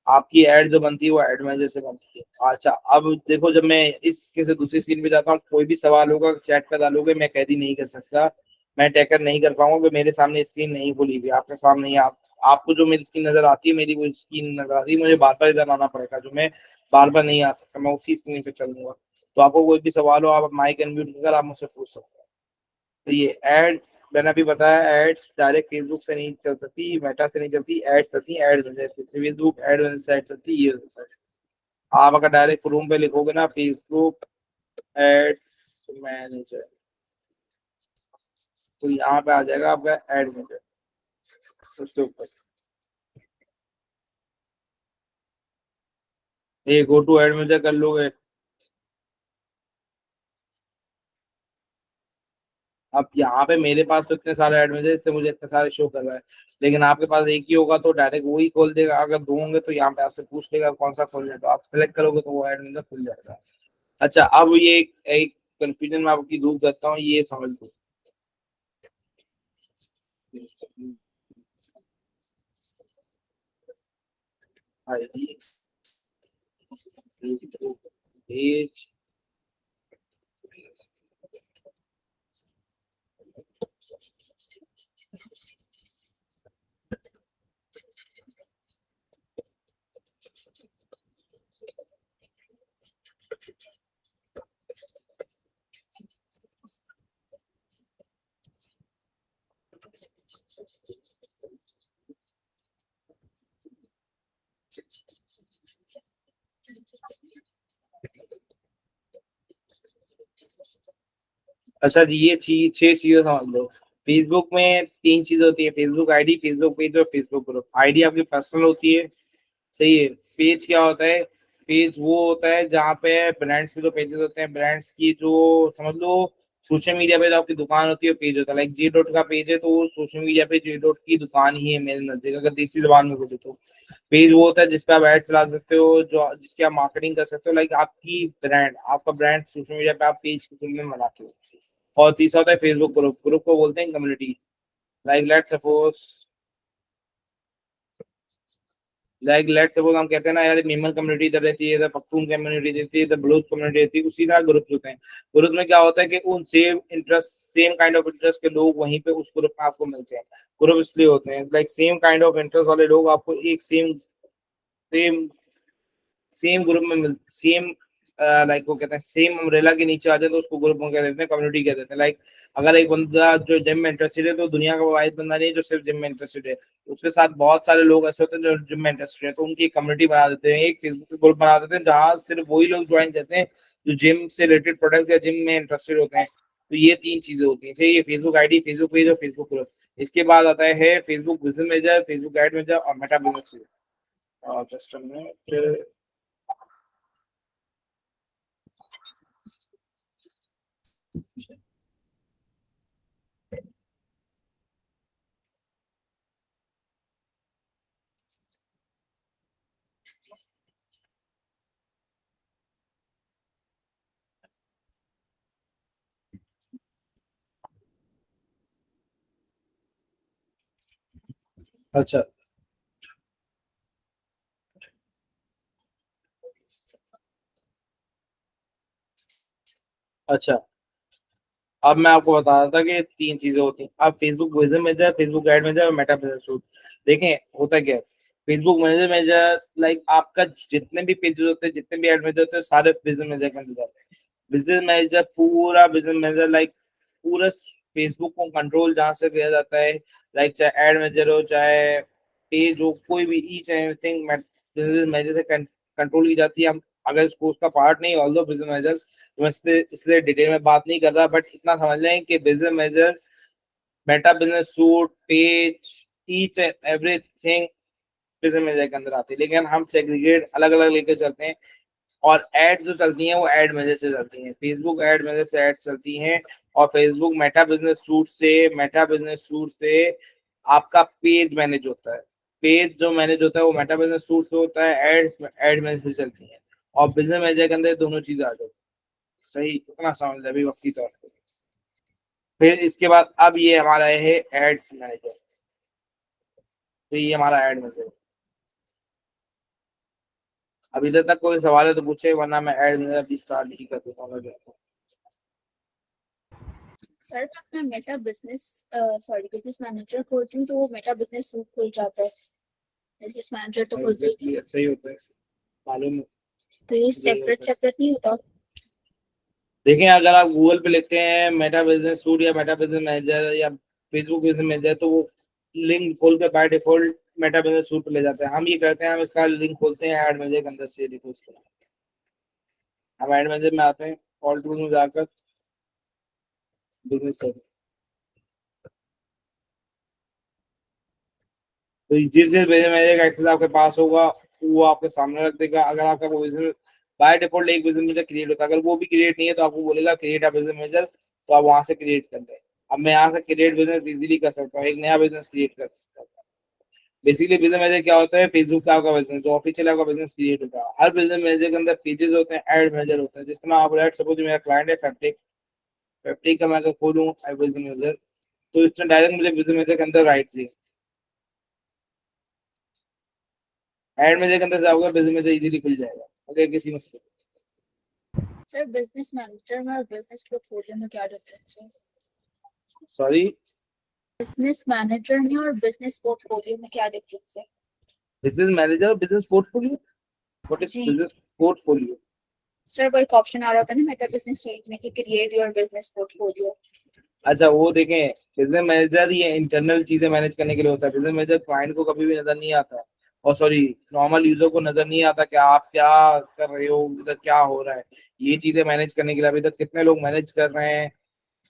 Speaker 1: आपकी ऐड जो बनती है वो ऐड मैनेजर से बनती है। अच्छा, अब देखो जब मैं इसके से दूसरी स्क्रीन पे जाता हूँ, कोई भी सवाल होगा चैट पे डालोगे, मैं कैदी नहीं कर सकता, मैं टैकल नहीं कर पाऊंगा, क्योंकि मेरे सामने स्क्रीन नहीं खुली हुई, आपके सामने ही आपको जो मेरी स्क्रीन नजर आती है, मेरी वो स्क्रीन नजर आती है, मुझे बार बार इधर आना पड़ेगा, जो मैं बार बार नहीं आ सकता, मैं उसी स्क्रीन पे चलूंगा। तो आपको कोई भी सवाल हो, आप माइक अनम्यूट कर आप मुझसे पूछ सकते हैं। तो ये एड्स मैंने अभी बताया, एड्स डायरेक्ट फेसबुक से नहीं चल सकती, मेटा से नहीं चलती, एड्स चलती है एड मैनेजर से, फेसबुक एड मैनेजर से चलती है, ये होता है। आप अगर डायरेक्ट क्रोम पे लिखोगे ना फेसबुक एड्स मैनेजर, तो यहाँ पे आ जाएगा आपका एड मैनेजर सबसे ऊपर। ये गो टू एड मैनेजर कर लोगे। अब यहाँ पे मेरे पास तो इतने सारे एड मैनेजर, इससे मुझे इतने सारे शो कर रहा है, लेकिन आपके पास एक ही होगा तो डायरेक्ट वही खोल देगा। अगर दो होंगे तो यहाँ पे आपसे पूछ लेगा कौन सा खोलना है, तो आप सेलेक्ट करोगे तो वो एड मैनेजर खुल जाएगा। अच्छा, अब ये एक कंफ्यूजन में आपकी दूर करता हूँ, ये समझ लो। ID page. अच्छा जी, ये चीज 6 चीजें समझ लो। फेसबुक में 3 चीजें होती है, फेसबुक आईडी, फेसबुक पेज और फेसबुक ग्रुप। आईडी आपकी पर्सनल होती है, सही है। पेज क्या होता है? पेज वो होता है जहाँ पे ब्रांड्स के जो पेजेस होते हैं, ब्रांड्स की जो समझ लो सोशल मीडिया पे जो आपकी दुकान होती है, पेज होता है। लाइक जे डॉट का पेज है तो वो सोशल मीडिया पे जे डॉट की दुकान ही है मेरे नजदीक, अगर देसी जबान में बोले तो। पेज वो होता है जिसपे आप ऐड चला सकते हो, जो जिसकी आप मार्केटिंग कर सकते हो, लाइक आपकी ब्रांड, आपका ब्रांड सोशल मीडिया पे आप पेज के थ्रू में बनाते हो। और तीसरा होता है फेसबुक ग्रुप। ग्रुप को बोलते हैं community. Like let suppose let suppose हम कहते हैं ना यार, मेमन कम्युनिटी इधर रहती है, इधर पख्तून कम्युनिटी रहती है, इधर बलूच कम्युनिटी रहती है, उसी तरह ग्रुप होते हैं। ग्रुप में क्या होता है कि उन same interest, same kind of interest के लोग वहीं पे उस ग्रुप में आपको मिलते हैं। ग्रुप इसलिए होते हैं like same kind of interest वाले लोग आपको एक सेम सेम सेम ग्रुप में मिल सेम लाइक वो कहते हैं सेम अम्ब्रेला के नीचे आ जाए तो उसको ग्रुप में कह देते हैं, कम्युनिटी कह देते हैं। लाइक अगर एक बंदा जो जिम में इंटरेस्टेड है, तो दुनिया का वो वाहिद बंदा नहीं है जो सिर्फ जिम में इंटरेस्टेड है, उसके साथ बहुत सारे लोग ऐसे होते हैं जो जिम में इंटरेस्टेड है, तो उनकी कम्युनिटी बना देते हैं, एक फेसबुक ग्रुप बना देते हैं जहाँ सिर्फ वही लोग ज्वाइन करते हैं जो जिम से रिलेटेड प्रोडक्ट्स या जिम में इंटरेस्टेड होते हैं। तो ये 3 चीजें होती हैं, ये फेसबुक आईडी, फेसबुक पेज और फेसबुक ग्रुप। इसके बाद आता है Facebook business manager, Facebook ad manager और Meta business. Just a minute. अच्छा अच्छा, अब मैं आपको बता रहा था कि 3 चीजें होती हैं। अब Facebook business manager, Facebook ad manager और मेटा बिजनेस सूट। देखें होता क्या है। फेसबुक मैनेजर मैनेजर लाइक आपका जितने भी पेजेस होते हैं, जितने भी एड मैनेजर होते हैं, सारे बिजनेस मैनेजर के अंदर जाते हैं। बिजनेस मैनेजर पूरा बिजनेस मैनेजर लाइक पूरा फेसबुक को कंट्रोल जहाँ से किया जाता है, लाइक चाहे एड मैनेजर हो, चाहे पेज हो, कोई भी ईच एवरीथिंग बिजनेस मैनेजर से कंट्रोल की जाती है। हम अगर इसको उसका पार्ट नहीं, ऑल्दो बिजनेस मैनेजर, तो मैं इस पे इसलिए डिटेल में बात नहीं कर रहा, बट इतना समझ लें कि business manager, Meta business suit, page, each and everything business manager के अंदर आती है, लेकिन हम सेग्रीगेट अलग अलग लेके चलते हैं। और एड जो चलती हैं वो एड मैनेजर से चलती हैं, फेसबुक एड मैनेजर से एड चलती हैं। और फेसबुक मेटा बिजनेस सूट से आपका पेज मैनेज होता है। पेज जो मैनेज होता है वो मेटा बिजनेस सूट से होता है, एड मैनेजर से चलती हैं। और बिजनेस मैनेजर के अंदर दोनों चीज आ जाती है। सही, उतना समझ ले अभी वक्ती तौर पे। फिर इसके बाद अब ये हमारा है एड्स मैनेजर। तो ये हमारा एड मैनेजर। अभी इधर तक कोई सवाल है तो पूछे, वरना मैं ऐड मैनेजर अभी स्टार्ट नहीं कर देता हूँ।
Speaker 3: सर मैं अपना मेटा बिजनेस बिजनेस मैनेजर खोलती हूँ तो वो मेटा बिजनेस सूट खुल जाता है, बिजनेस मैनेजर तो खुलता ही नहीं।
Speaker 1: ऐसा ही होता है, मालूम है।
Speaker 3: तो ये सेपरेट सेपरेट नहीं होता?
Speaker 1: देखें, अगर आप गूगल पे लिखते हैं मेटा बिजनेस सूट या मेटा बिजनेस मैनेजर या फेसबुक बिजनेस मैनेजर, तो वो लिंक खोल के by default Meta business suit पे ले जाते हैं। हम ये करते हैं, हम इसका लिंक खोलते हैं ऐड मैनेजर के अंदर से। देखो इसको, हम ऐड मैनेजर में आते हैं, ऑल टूल में जाकर बिजनेस से, तो जिस जिस बिजनेस मैनेजर का एक्सेस आपके पास होगा वो आपके सामने रख देगा। अगर आपका वो बिजनेस बाय डिफॉल्ट एक बिजनेस मैनेजर क्रिएट होता है, अगर वो भी क्रिएट नहीं है तो आपको बोलेगा क्रिएट अ बिजनेस मैनेजर, तो आप वहां से क्रिएट कर दें। अब मैं यहाँ से क्रिएट बिजनेस इजीली कर सकता हूँ, एक नया बिजनेस क्रिएट कर सकता हूँ। बेसिकली बिजनेस मैनेजर क्या होता है, फेसबुक का आपका बिजनेस, जो ऑफिशियल आपका बिजनेस क्रिएट होता है। हर बिजनेस मैनेजर के अंदर पेजेस होते हैं, ऐड मैनेजर होता है। जिसमें आप लेट सपोज मेरा क्लाइंट है फैब्रिक, फैब्रिक का मैं अगर खोलूँ बिजनेस मैनेजर, तो इसमें डायरेक्ट मुझे बिजनेस मैनेजर के अंदर राइट चाहिए, ऐड मैनेजर के अंदर जाओगे बिजनेस मैनेजर इजीली खुल जाएगा। ओके, किसी मसले।
Speaker 3: सर बिजनेस मैनेजर में और बिजनेस पोर्टफोलियो में क्या डिफरेंस है?
Speaker 1: सॉरी,
Speaker 3: बिजनेस मैनेजर में और बिजनेस पोर्टफोलियो में क्या डिफरेंस है?
Speaker 1: Business manager, business portfolio, what is
Speaker 3: the
Speaker 1: business portfolio?
Speaker 3: Sir, वो एक ऑप्शन आ रहा था ना मेटा बिजनेस सूट में कि क्रिएट योर बिजनेस पोर्टफोलियो।
Speaker 1: अच्छा, वो देखें, बिजनेस मैनेजर ये इंटरनल चीजें मैनेज करने के लिए होता है। बिजनेस मैनेजर क्लाइंट को कभी भी नजर नहीं आता, और सॉरी नॉर्मल यूजर को नजर नहीं आता कि आप क्या कर रहे हो, इधर क्या हो रहा है। ये चीजें मैनेज करने के लिए अभी तक कितने लोग मैनेज कर रहे हैं,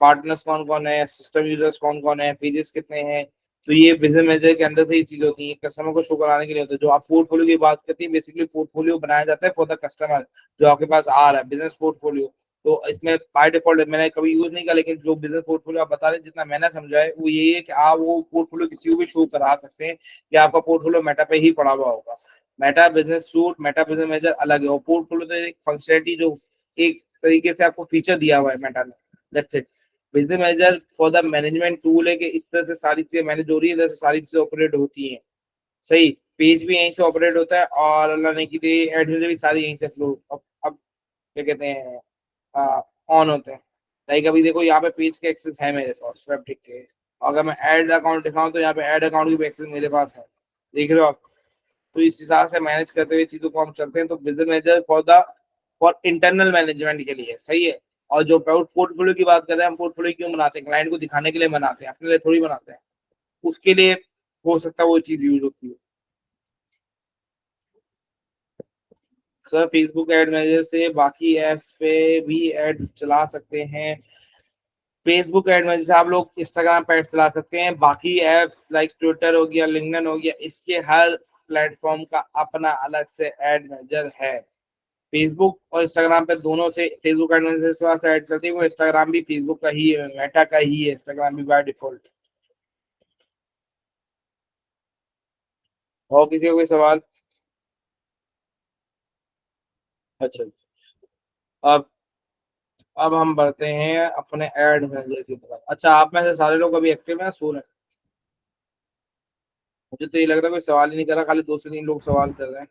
Speaker 1: पार्टनर्स कौन कौन है, सिस्टम यूजर्स कौन कौन है, पेजेस कितने हैं, तो ये बिजनेस मैनेजर के अंदर से ये चीज होती है। कस्टमर को शो कराने के लिए होता है। जो आप पोर्टफोलियो की बात करती है, बेसिकली पोर्टफोलियो बनाया जाता है फॉर द कस्टमर जो आपके पास आ रहा है, बिजनेस पोर्टफोलियो। तो इसमें बाय डिफॉल्ट मैंने कभी यूज नहीं किया, लेकिन जो बिजनेस पोर्टफोलियो आप बता रहे हैं, जितना मैंने समझा है वो यही है कि आप वो पोर्टफोलियो किसी को भी शो करा सकते हैं कि आपका पोर्टफोलियो मेटा पे ही पड़ा हुआ होगा। Meta business suit, Meta business manager अलग है, और पोर्टफोलियो तो एक फंक्शनलिटी जो एक तरीके से आपको फीचर दिया हुआ है मेटा ने, that's it. Business manager for the management tool है कि इस तरह से सारी चीजें मैनेज हो रही है, इधर से सारी चीजें ऑपरेट होती हैं। सही, पेज भी यहीं से ऑपरेट होता है, और अल्लाह ने की दी एडमिन भी सारी यहीं से फ्लो अब क्या कहते हैं ऑन होते हैं। लाइक अभी देखो यहाँ पे पेज के एक्सेस है मेरे पास फैब्रिक के, अगर मैं ऐड अकाउंट दिखाऊं तो यहाँ पे ऐड अकाउंट की भी एक्सेस मेरे पास है, देख रहे हो आप। तो इस हिसाब से मैनेज करते हुए चीजों को हम चलते हैं। तो business manager for internal management के लिए सही है। और जो पोर्टफोलियो की बात कर रहे हैं, हम पोर्टफोलियो क्यों बनाते हैं, क्लाइंट को दिखाने के लिए बनाते हैं, अपने लिए थोड़ी बनाते हैं। उसके लिए हो सकता है वो चीज यूज होती है। सर फेसबुक एड मैनेजर से बाकी ऐप पे भी ऐड चला सकते हैं। फेसबुक एड मैनेजर से आप लोग इंस्टाग्राम पे ऐड चला सकते हैं। बाकी एप्स लाइक ट्विटर हो गया, लिंक्डइन हो गया, इसके हर प्लेटफॉर्म का अपना अलग से एड मैनेजर है। फेसबुक और इंस्टाग्राम पे दोनों से फेसबुक एड मैनेजर से ऐड चलती है, वो इंस्टाग्राम भी फेसबुक का ही है, मेटा का ही है इंस्टाग्राम भी बाय डिफॉल्ट। और किसी का कोई सवाल? अच्छा, अब अब हम बढ़ते हैं अपने एड मैनेजर की तरफ। अच्छा, आप में से सारे लोग अभी एक्टिव हैं, सो रहे हैं? मुझे तो ये लग रहा है कोई सवाल ही नहीं कर रहा, खाली 2 से 3 लोग सवाल कर रहे हैं।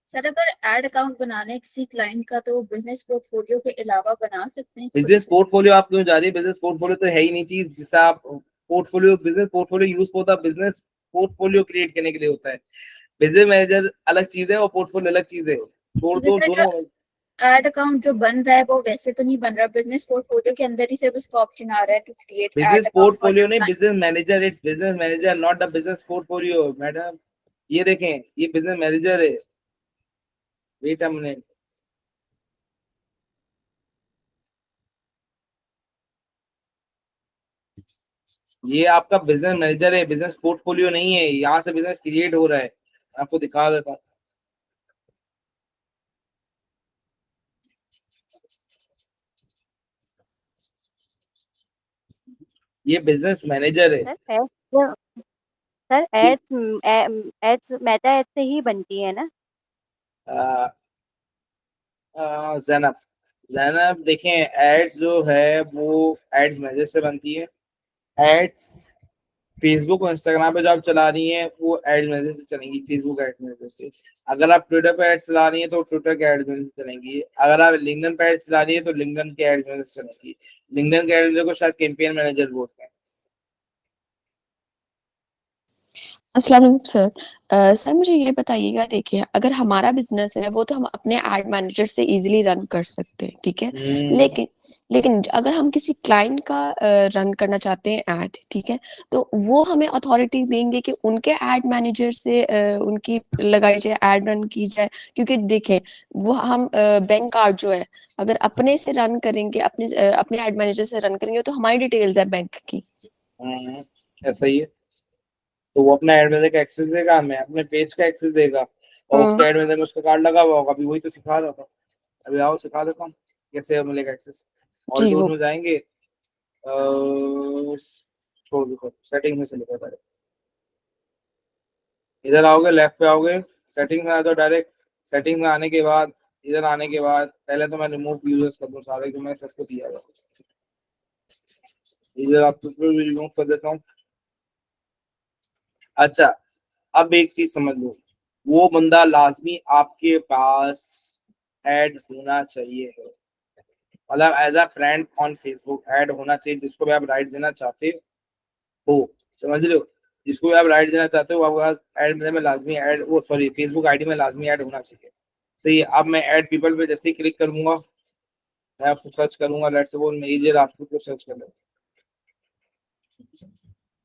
Speaker 3: सर अगर एड अकाउंट बनाने किसी क्लाइंट का तो बिजनेस पोर्टफोलियो के अलावा बना सकते हैं खुद
Speaker 1: बिजनेस
Speaker 3: से?
Speaker 1: पोर्टफोलियो आप क्यों जा रही है? बिजनेस पोर्टफोलियो तो है ही नहीं चीज जिससे आप पोर्टफोलियो, बिजनेस पोर्टफोलियो यूज होता है बिजनेस पोर्टफोलियो क्रिएट करने के लिए होता है। बिजनेस मैनेजर अलग चीज है और पोर्टफोलियो अलग चीज है, छोड़
Speaker 3: क्योंकि
Speaker 1: दो
Speaker 3: सर जो
Speaker 1: दोनों।
Speaker 3: एड अकाउंट जो बन रहा है वो वैसे तो नहीं बन रहा, बिजनेस पोर्टफोलियो के अंदर ही सिर्फ इसका ऑप्शन आ रहा है to create
Speaker 1: business
Speaker 3: ad account for
Speaker 1: portfolio
Speaker 3: your
Speaker 1: नहीं,
Speaker 3: client.
Speaker 1: Business manager, it's business manager not the business portfolio madam. ये देखें, ये बिजनेस मैनेजर है। वेट अ मिनट, ये आपका बिजनेस मैनेजर है, बिजनेस पोर्टफोलियो नहीं है। यहाँ से बिजनेस क्रिएट हो रहा है, आपको दिखा देता हूँ। ये बिजनेस मैनेजर है।
Speaker 4: सर एड्स सर
Speaker 1: ये
Speaker 4: एड्स मेटा एड से ही बनती है ना?
Speaker 1: जैनब, जैनब देखें, एड्स जो है वो एड्स मैनेजर से बनती है। एड्स फेसबुक और इंस्टाग्राम पे जो आप चला रही हैं वो एड मैनेजर से चलेंगी, फेसबुक एड मैनेजर से। अगर आप ट्विटर पे एड चला रही हैं तो ट्विटर के एड मैनेजर से चलेंगी। अगर आप लिंक्डइन पे एड चला रही है तो लिंक्डइन के एड मैनेजर से चलेंगी। लिंक्डइन के एड मैनेजर को शायद कैंपेन मैनेजर बोलते हैं।
Speaker 5: अस्सलाम वालेकुम सर। सर मुझे ये बताइएगा, देखिए अगर हमारा बिजनेस है वो तो हम अपने एड मैनेजर से इजीली रन कर सकते हैं, ठीक है। लेकिन लेकिन अगर हम किसी क्लाइंट का रन करना चाहते हैं ऐड, ठीक है, तो वो हमें अथॉरिटी देंगे कि उनके एड मैनेजर से उनकी लगाई जाए, एड रन की जाए। क्योंकि देखें वो हम बैंक कार्ड जो है अगर अपने से रन करेंगे, अपने एड मैनेजर से रन करेंगे तो हमारी डिटेल्स है बैंक की।
Speaker 1: ऐसा ही है। तो वो अपना एड मैनेजर का एक्सेस देगा, हमें अपने पेज का एक्सेस देगा, और उसके एड मैनेजर में उसका कार्ड लगा हुआ होगा। अभी वही तो सिखा रहा था, अभी आओ सिखा देता हूँ कैसे मिलेगा एक्सेस। ऑल
Speaker 5: जी
Speaker 1: टूल्स
Speaker 5: वो
Speaker 1: में जाएंगे, छोड़ दो, सेटिंग में चले जाओ, इधर आओगे, लेफ्ट पे आओगे, सेटिंग में आ जाओ डायरेक्ट। सेटिंग में आने के बाद, इधर आने के बाद पहले तो मैं रिमूव यूजर्स कर दूँ सारे जो मैं सबको दिया हुआ, इधर आपको रिमूव कर देता हूँ। अच्छा, अब एक चीज समझ लो, वो बंदा लाजमी आपके पास ऐड होना चाहिए है, मतलब as a friend on Facebook add होना चाहिए, जिसको भी आप राइट देना चाहते हो, समझ लो, जिसको भी आप राइट देना चाहते हो आपका ऐड में लाजमी ऐड, वो सॉरी फेसबुक आईडी में लाजमी ऐड होना चाहिए। सही है। अब मैं ऐड पीपल पे जैसे ही क्लिक करूंगा, मैं आपको सर्च करूंगा, लेट्स सपोज मैं इजे राजपूत को सर्च कर लेता हूं।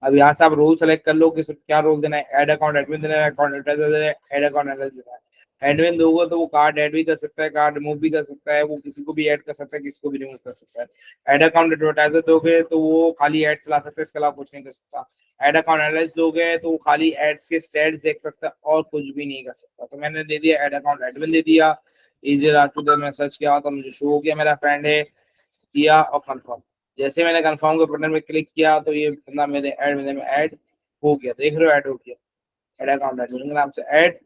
Speaker 1: अब यहाँ से आप रोल सेलेक्ट कर लो कि क्या रोल देना है, ऐड अकाउंट एडमिन देना है, अकाउंट एड्रेस देना है, ऐड अकाउंट एड्रेस देना है। एडमिन दोगे तो वो कार्ड ऐड भी कर सकता है, कार्ड रिमूव भी कर सकता है, वो किसी को भी ऐड कर सकता है, किसी को भी रिमूव कर सकता है। ऐड अकाउंट एडवर्टाइजर दोगे तो वो खाली एड चला सकता है, इसके अलावा कुछ नहीं कर सकता। ऐड अकाउंट एड्रेस दोगे तो वो खाली एड्स के स्टेट्स देख सकता है और कुछ भी नहीं कर सकता। तो मैंने दे दिया ऐड अकाउंट एडमिन दे दिया, इजे राजपूत में सर्च किया तो मुझे शो हो गया मेरा फ्रेंड है, किया और कंफर्म। जैसे मैंने कंफर्म के बटन में क्लिक किया तो ये बंदा मेरे ऐड में ऐड हो गया, देख रहे हो ऐड हो गया, ऐड अकाउंट एडमिन के नाम से ऐड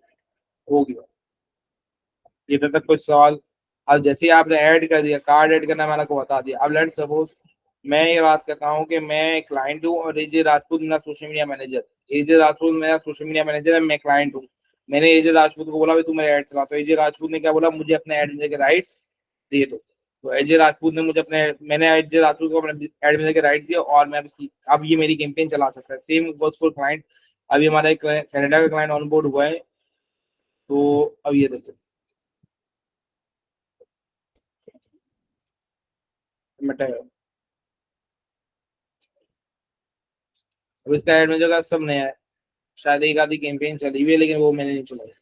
Speaker 1: हो गया। ये तक कुछ सवाल? अब जैसे ही आपने ऐड कर दिया, कार्ड ऐड करना मैंने आपको बता दिया। अब लेट्स सपोज मैं ये बात करता हूँ कि मैं क्लाइंट हूँ और एजे राजपूत मेरा सोशल मीडिया मैनेजर, एजे राजपूत मेरा सोशल मीडिया मैनेजर है, मैं क्लाइंट हूँ। मैंने एजे राजपूत को बोला भाई तू मेरा ऐड चला, तो एजे राजपूत ने क्या बोला, मुझे अपने ऐड के राइट्स दे दो। तो एजे राजपूत ने मुझे मैंने एजे राजपूत को अपने ऐड के राइट्स दिया और मैं अब ये मेरी कैंपेन चला सकता है। Same goes for client. अभी हमारा कनाडा का क्लाइंट ऑन बोर्ड हुआ है, तो अब ये देखो मिटाया, अब इसका एड मैनेजर का सब नया है, शायद एक आधी कैंपेन चली हुई है लेकिन वो मैंने नहीं चलाई।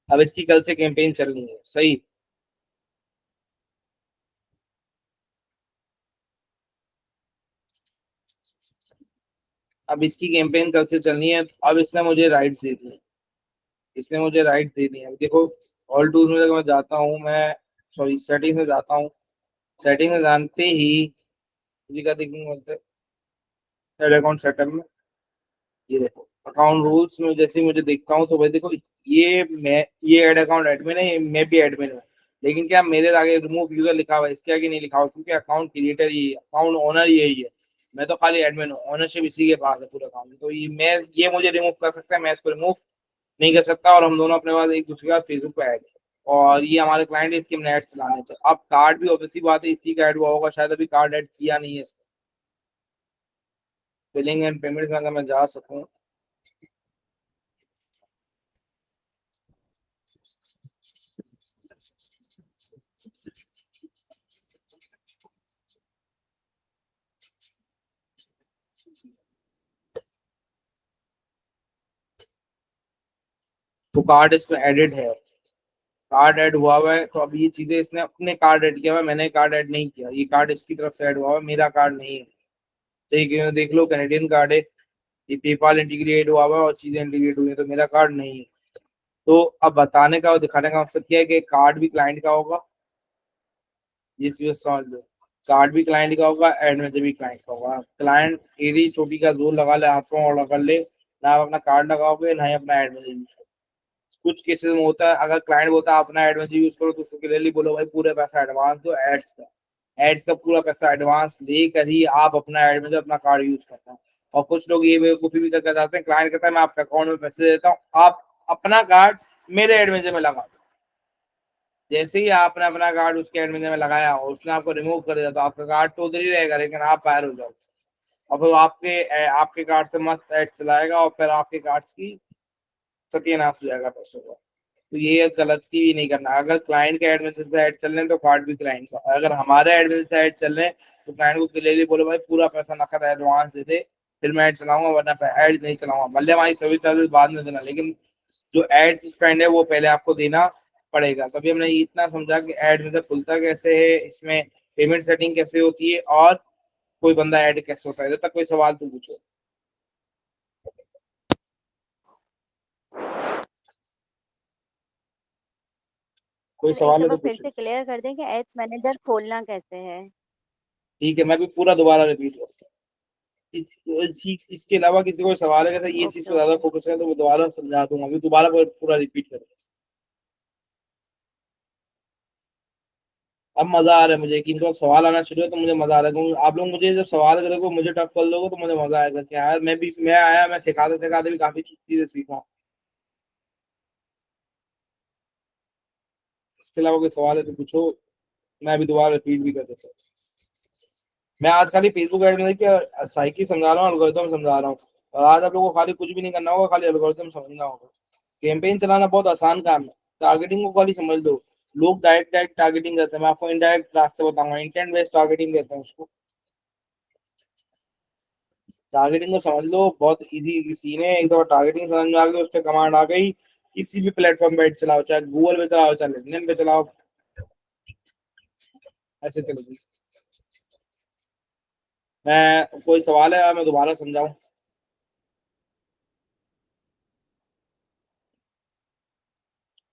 Speaker 1: अब इसकी कल से कैंपेन चलनी है, सही। अब इसकी कैंपेन कल से चलनी है। अब इसने मुझे राइट्स दे दी, इसने मुझे राइट्स दे दी है। देखो ऑल टूल्स में मैं जाता हूँ, मैं सॉरी सेटिंग में जाता हूँ, सेटिंग में जानते ही मुझे क्या देखूंगा, एड अकाउंट सेटअप में, ये देखो अकाउंट रूल्स में जैसे ही मुझे देखता हूँ तो भाई देखो ये ऐड अकाउंट एडमिन है, ये मैं भी एडमिन हूँ, लेकिन क्या मेरे आगे रिमूव यूजर लिखा हुआ है, इसके आगे नहीं लिखा हुआ, क्योंकि अकाउंट क्रिएटर ही है, अकाउंट ओनर यही है, मैं तो खाली एडमिन हूँ, ओनरशिप इसी के पास है पूरा अकाउंट। तो ये मुझे रिमूव कर सकता है, मैं इसको रिमूव नहीं कर सकता, और हम दोनों अपने पास एक दूसरे के पास फेसबुक पे ऐड है, और ये हमारे क्लाइंट है, इसकी हमने ऐड चलाने थे। अब कार्ड भी ऑब्वियसली बात है इसी का ऐड हुआ होगा, शायद अभी कार्ड ऐड किया नहीं है इसने। बिलिंग एंड पेमेंट में अगर मैं जा सकूँ, तो कार्ड इसमें एडेड है, कार्ड ऐड हुआ है। तो अब ये चीजें इसने अपने कार्ड ऐड किया हुआ है, मैंने कार्ड ऐड नहीं किया, ये कार्ड इसकी तरफ से ऐड हुआ है, मेरा कार्ड नहीं है। सही क्यों, देख लो कैनेडियन कार्ड है, ये पेपाल इंटीग्रेट हुआ हुआ है और चीजें इंटीग्रेट हुई है, तो मेरा कार्ड नहीं है। तो अब बताने का और दिखाने का मकसद क्या है कि कार्ड भी क्लाइंट का होगा, ये चीज समझ लो, कार्ड भी क्लाइंट का होगा, एड में भी क्लाइंट का होगा। क्लाइंट एडी चोटी का जोर लगा ले हाथों और कर ले, ना आप अपना कार्ड लगाओगे ना ही अपना एड में यूज। कुछ केसेस में होता है, अगर क्लाइंट बोलता है अपना एड में यूज करो तो उसको क्लियरली बोलो भाई पूरे पैसा एडवांस दो एड्स का, एड्स का पूरा पैसा एडवांस लेकर ही आप अपना एड में अपना कार्ड यूज करते हैं। और कुछ लोग ये बेवकूफी भी करके जाते हैं, क्लाइंट कहता है मैं आपके अकाउंट में पैसे देता हूँ, आप अपना कार्ड मेरे एडमिशन में लगा दो। जैसे ही आपने अपना कार्ड उसके एडमिशन में लगाया और उसने आपको रिमूव कर दिया तो आपका कार्ड तो उधर ही रहेगा, लेकिन आप बाहर हो जाओ। और फिर आपके कार्ड से मस्त एड चलाएगा और फिर आपके कार्ड की सत्यानाश हो जाएगा पैसों का। तो ये गलती भी नहीं करना। अगर क्लाइंट के एडमिशन से ऐड चल रहे हैं तो कार्ड भी क्लाइंट का, अगर हमारे एडमिशन से ऐड चल रहे हैं तो क्लाइंट को क्लियरली बोलो भाई पूरा पैसा नकद एडवांस दे दे, फिर मैं ऐड चलाऊंगा, वरना ऐड नहीं चलाऊंगा। भले हमारी सर्विस चार्जेस बाद में देना, लेकिन जो एड स्पेंड है वो पहले आपको देना पड़ेगा। तभी हमने इतना समझा कि एड में खुलता कैसे है, इसमें पेमेंट सेटिंग कैसे होती है, और कोई बंदा ऐड कैसे होता है। जब तक कोई सवाल तो पूछो। कोई
Speaker 6: सर एक
Speaker 1: सवाल है
Speaker 6: दफा
Speaker 1: तो
Speaker 6: फिर
Speaker 1: पूछो।
Speaker 6: से क्लियर कर दें कि एड्स मैनेजर खोलना कैसे है।
Speaker 1: ठीक है, मैं भी पूरा दोबारा रिपीट करता हूँ। इसके अलावा किसी को सवाल है, ये चीज
Speaker 6: ओके
Speaker 1: पर ज्यादा
Speaker 6: ओके।
Speaker 1: फोकस करें तो मैं दोबारा समझा दूंगा, अभी दोबारा पूरा रिपीट करें। अब मजा आ रहा है मुझे कि इनको अब सवाल आना शुरू है तो मुझे मजा आ रहा है, क्योंकि आप लोग मुझे जब सवाल करोगे मुझे टफ कर दोगे तो मुझे मजा आएगा कि यार मैं आया, मैं सिखाते सिखाते भी काफी चीजें सीखा। इसके अलावा कोई सवाल है तो पूछो, मैं अभी दोबारा रिपीट भी कर देता हूँ। मैं आज खाली फेसबुक ऐड में देखिए साइकी समझा रहा हूँ, एल्गोरिथम समझा रहा हूँ, और आज आप लोगों को खाली कुछ भी नहीं करना होगा, खाली एल्गोरिथम समझना होगा। कैंपेन चलाना बहुत आसान काम है, टारगेटिंग को खाली समझ लो। लोग डायरेक्ट डायरेक्ट टारगेटिंग करते हैं, मैं आपको इनडायरेक्ट रास्ते बताऊंगा, इंटेंट बेस्ड टारगेटिंग कहते हैं उसको। टारगेटिंग को समझ लो, बहुत इजी सीन है। एक दफा टारगेटिंग समझ में आ गई, उस पर कमांड आ गई, किसी भी प्लेटफॉर्म पे चलाओ, चाहे गूगल पे चलाओ चाहे लिंक्डइन पे चलाओ, ऐसे चलेगी। मैं कोई सवाल है मैं दोबारा समझाऊं?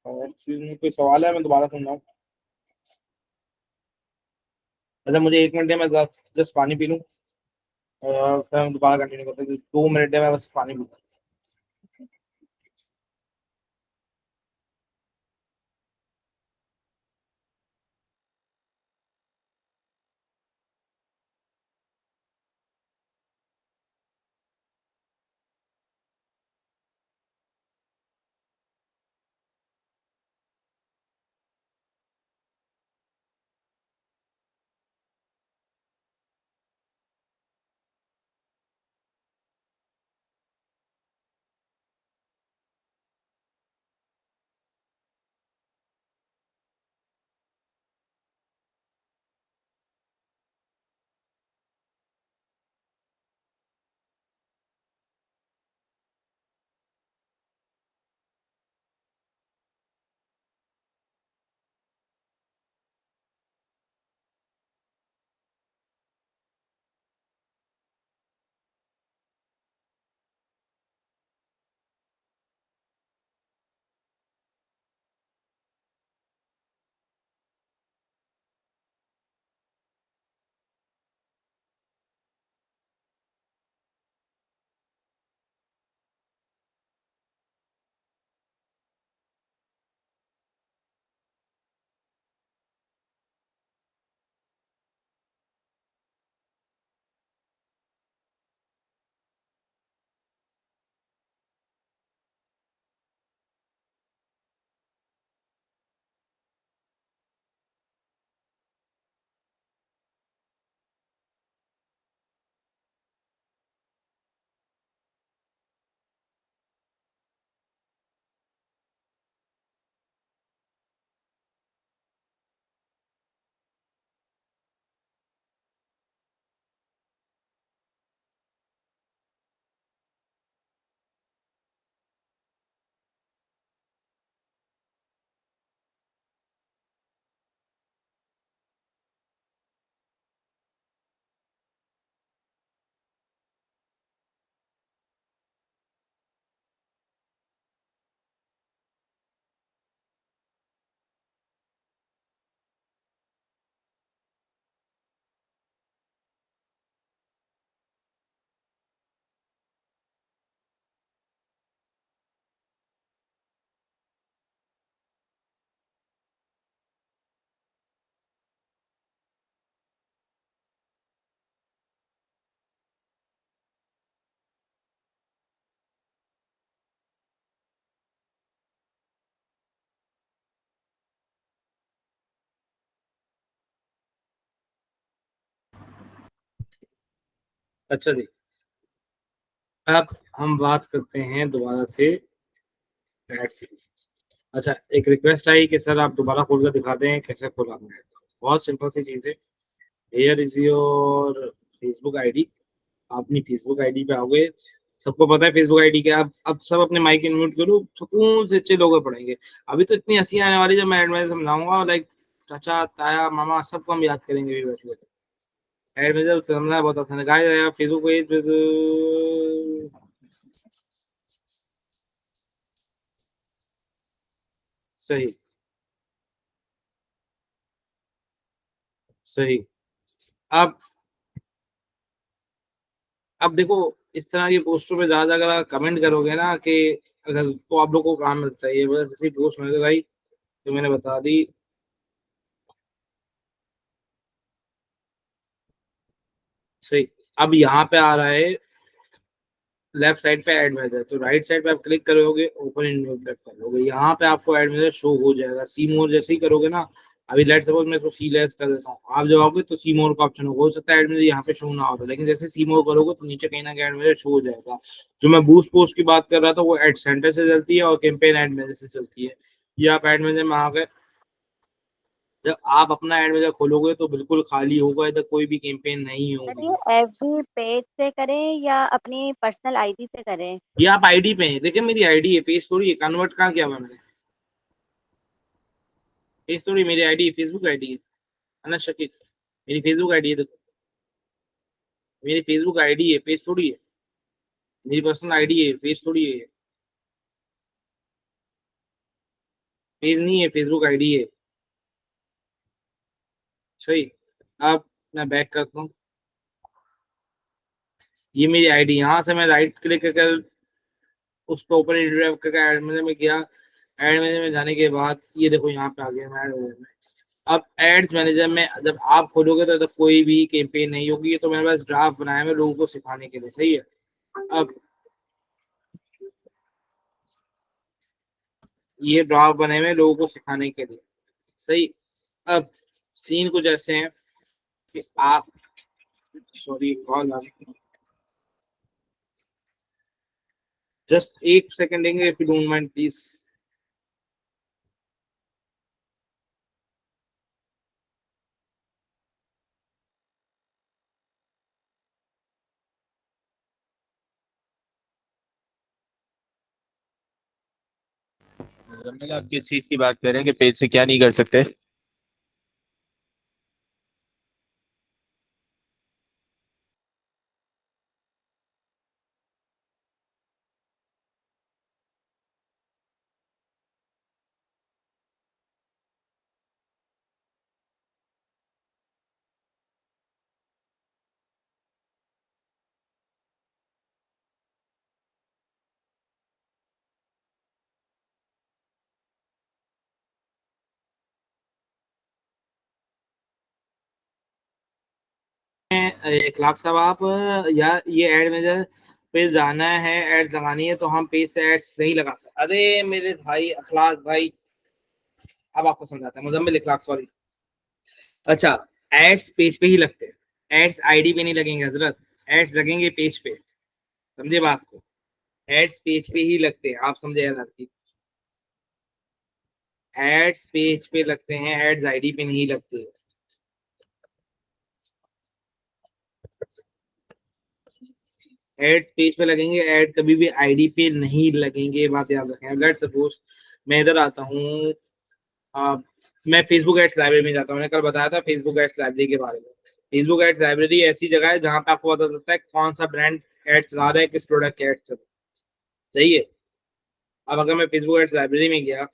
Speaker 1: और इस चीज में कोई सवाल है मैं दोबारा समझाऊं? अच्छा मुझे 1 मिनट है, मैं जस्ट पानी पी लूं और फिर हम दोबारा कंटिन्यू करते हैं। 2 मिनट है, मैं बस पानी पी लूं। अच्छा जी, अब हम बात करते हैं दोबारा से एड्स की। अच्छा, एक रिक्वेस्ट आई कि सर आप दोबारा खोल कर दिखा दें कैसे खोला हमने। बहुत सिंपल सी चीज़ है। Here is your Facebook ID. आप अपनी फेसबुक आईडी पे आओगे। सबको पता है फेसबुक आईडी क्या है। अब सब अपने माइक इनम्यूट करो, सुकून से अच्छे लोग पढ़ेंगे। अभी तो इतनी हंसी आने वाली जब मैं एडवाइस समझाऊंगा, लाइक चाचा ताया मामा सबको हम याद करेंगे भी बैठे बैठे। एडवाइजर समझना बहुत आसान है। गाइस फेसबुक पेज सही सही। अब अब देखो, इस तरह की पोस्टों पे ज्यादा अगर आप कमेंट करोगे ना कि अगर, तो आप लोग को काम मिलता है। ये बस ऐसी पोस्ट मैंने भाई तो मैंने बता दी। सही। अब यहाँ पे आ रहा है लेफ्ट साइड पे एड मैसेज, तो राइट साइड पे आप क्लिक करोगे, ओपन इन न्यू टैब करोगे, यहाँ पे आपको एड मैसेज शो हो जाएगा। सी मोर जैसे ही करोगे ना, अभी लेट सपोज मैं इसको सी लेस कर देता हूँ, आप जब आओगे तो सी मोर का ऑप्शन होगा। हो सकता है एड मैसेज यहाँ पे शो ना हो, लेकिन जैसे सी मोर करोगे तो नीचे कहीं ना कहीं एड मैसेज शो हो जाएगा। जो मैं बूस्ट पोस्ट की बात कर रहा था वो एड सेंटर से चलती है और कैंपेन एड मैसेज से चलती है। ये आप एड मैसेज में आ गए। जब आप अपना एड मैनेजर खोलोगे तो बिल्कुल खाली होगा, इधर कोई भी कैंपेन नहीं
Speaker 6: सर
Speaker 1: होगी।
Speaker 6: ये एफडी पेज से करें या अपनी पर्सनल आईडी से करें?
Speaker 1: ये आप आईडी पे हैं, देखिए मेरी आईडी है, पेज थोड़ी है। कन्वर्ट कहाँ किया मैंने, पेज थोड़ी, मेरी आईडी है, फेसबुक आईडी है। अनस शकील, मेरी फेसबुक आईडी है, देखो मेरी फेसबुक आईडी है, पेज थोड़ी है। मेरी पर्सनल आईडी है, पेज थोड़ी है। पेज नहीं है, फेसबुक आईडी है। सही। अब मैं बैक करता हूँ। ये मेरी आईडी, यहाँ से मैं राइट क्लिक कर उस पर ऊपर एड मैनेजर में गया। एड मैनेजर में जाने के बाद ये देखो यहाँ पे आ गया मैं एड मैनेजर में। अब एड्स मैनेजर में जब आप खोलोगे तो कोई भी कैंपेन नहीं होगी। ये तो मेरे पास ड्राफ्ट बनाया है लोगों को सिखाने के लिए, सही है। अब ये ड्राफ्ट बने हुए हैं लोगों को सिखाने के लिए, सही। अब सीन कुछ ऐसे हैं कि आप, सॉरी कॉल आ रही, जस्ट एक सेकंड देंगे if you don't mind please.
Speaker 2: Muzammil, आप किस चीज की बात कर रहे हैं कि पेज से क्या नहीं कर सकते?
Speaker 1: एक लाख साहब आप, या ये एड मैनेजर पे जाना है, एड्स लगानी है तो हम पेज से एड्स नहीं लगा सकते। अरे मेरे भाई अखलाक भाई, अब आपको समझाता है। मुजम्मिल इखलाक, सॉरी। अच्छा, एड्स पेज पे ही लगते हैं, एड्स आईडी पे नहीं लगेंगे हजरत। एड्स लगेंगे पेज पे, समझे बात को। एड्स पेज पे ही लगते हैं, आप समझे यार की। एड्स पेज पे लगते हैं, एड्स आईडी पे नहीं लगते। एड्स पेज पे लगेंगे, एड कभी भी आईडी पे नहीं लगेंगे, ये बात याद रखें। लेट्स सपोज मैं इधर आता हूँ, मैं फेसबुक एड्स लाइब्रेरी में जाता हूँ। मैंने कल बताया था फेसबुक एड्स लाइब्रेरी के बारे में। फेसबुक एड्स लाइब्रेरी ऐसी जगह है जहाँ पे आपको पता चलता है कौन सा ब्रांड एड चला रहा है, किस प्रोडक्ट के एड चल रहा है, सही है। अब अगर मैं फेसबुक एड्स लाइब्रेरी में गया,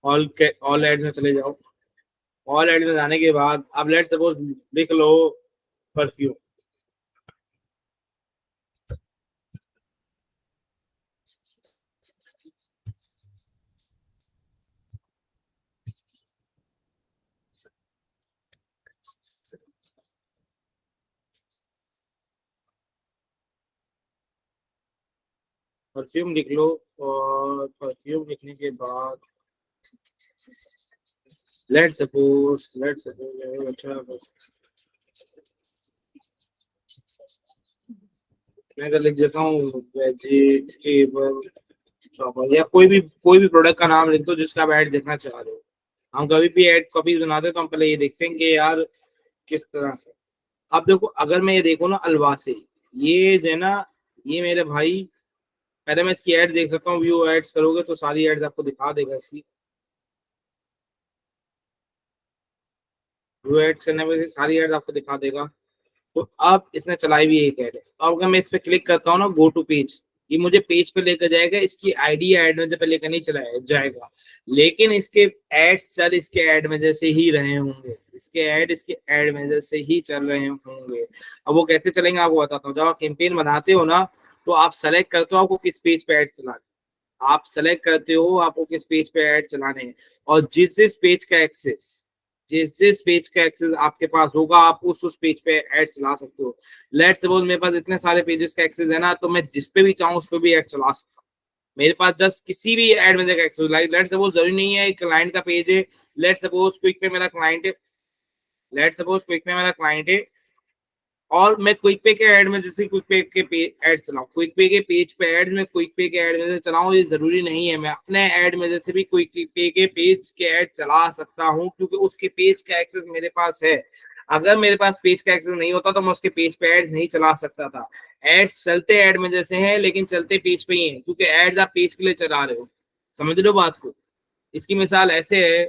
Speaker 1: ऑल एड्स में चले जाओ। ऑल एड्स में जाने के बाद अब लेट्स सपोज लिख लो परफ्यूम। परफ्यूम लिख लो, और परफ्यूम लिखने के बाद लेट्स सपोज अच्छा मैं अगर लिख देता हूँ वेजिटेबल चॉपर या कोई भी प्रोडक्ट का नाम लिख दो जिसका आप ऐड देखना चाह रहे हो। हम कभी भी ऐड कॉपीज बनाते हैं तो हम पहले ये देखते हैं कि यार किस तरह से। अब देखो अगर मैं ये देखो ना अलवा से, ये जो है ना, ये मेरे भाई पहले मैं इसकी ऐड देख सकता हूँ। व्यू एड्स करोगे तो सारी एड्स आपको दिखा देगा इसकी। व्यू एड्स करने में से सारी एड्स आपको दिखा देगा। तो अब इसने चलाई भी एक ऐड है। अब अगर मैं इस पे क्लिक करता हूँ ना गो टू पेज, ये मुझे पेज पे लेकर जाएगा। इसकी आईडी ऐड में पे लेकर नहीं चलाया जाएगा, लेकिन इसके एड चल इसके ऐड में जैसे ही रहे होंगे, इसके ऐड में जैसे ही चल रहे होंगे। अब वो कैसे चलेंगे आपको बताता हूँ। जब आप कैंपेन बनाते हो ना तो आप सेलेक्ट करते हो आपको किस पेज पे ऐड चलाना है। आप सेलेक्ट करते हो आपको किस पेज पे ऐड चलाने हैं, और जिस पेज का एक्सेस आपके पास होगा आप उस पेज पे ऐड चला सकते हो। लेट्स सपोज मेरे पास इतने सारे पेजेस का एक्सेस है ना, तो मैं जिस पे भी चाहूँ उस पे भी ऐड चला सकता हूँ। मेरे पास जस्ट किसी भी एड में एक्सेस, लाइक लेट्स सपोज जरूरी नहीं है क्लाइंट का पेज है। लेट्स सपोज क्विक पे मेरा क्लाइंट है। लेट्स सपोज क्विक पे मेरा क्लाइंट है और मैं क्विक पे के ऐड में जैसे क्विक पे के ऐड चलाऊं, क्विक पे के पेज पे ऐड में क्विक पे के ऐड में से चलाऊं, ये जरूरी नहीं है। मैं अपने ऐड में जैसे भी क्विक पे के पेज के ऐड चला सकता हूं, क्योंकि उसके पेज का एक्सेस मेरे पास है। अगर मेरे पास पेज का एक्सेस नहीं होता तो मैं उसके पेज पे ऐड नहीं चला सकता था। एड्स चलते ऐड में जैसे हैं लेकिन चलते पेज पे ही हैं, क्योंकि एड्स आप पेज के लिए चला रहे हो। समझ रहे हो बात को। इसकी मिसाल ऐसे है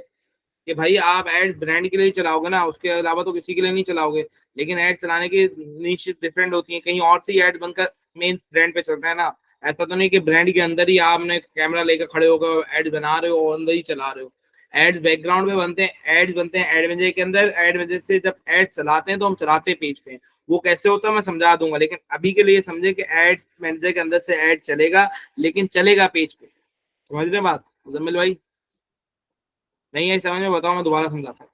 Speaker 1: कि भाई आप एड ब्रांड के लिए चलाओगे ना, उसके अलावा तो किसी के लिए नहीं चलाओगे। लेकिन एड चलाने की निश्चित डिफरेंट होती है, कहीं और सी एड बनकर मेन ब्रांड पे चलता है ना। ऐसा तो नहीं कि ब्रांड के अंदर ही आपने कैमरा लेकर खड़े होकर एड बना रहे हो और अंदर ही चला रहे हो। एड बैकग्राउंड में बनते हैं, एड्स बनते हैं एड मैनेजर के अंदर। एड मैनेजर से जब एड चलाते हैं तो हम चलाते हैं पेज पे। वो कैसे होता है मैं समझा दूंगा, लेकिन अभी के लिए समझे कि एड मैनेजर के अंदर से एड चलेगा, लेकिन चलेगा पेज पे। समझ रहे बात मुजम्मिल भाई? नहीं है समझ में? बताओ मैं दोबारा समझाता हूँ।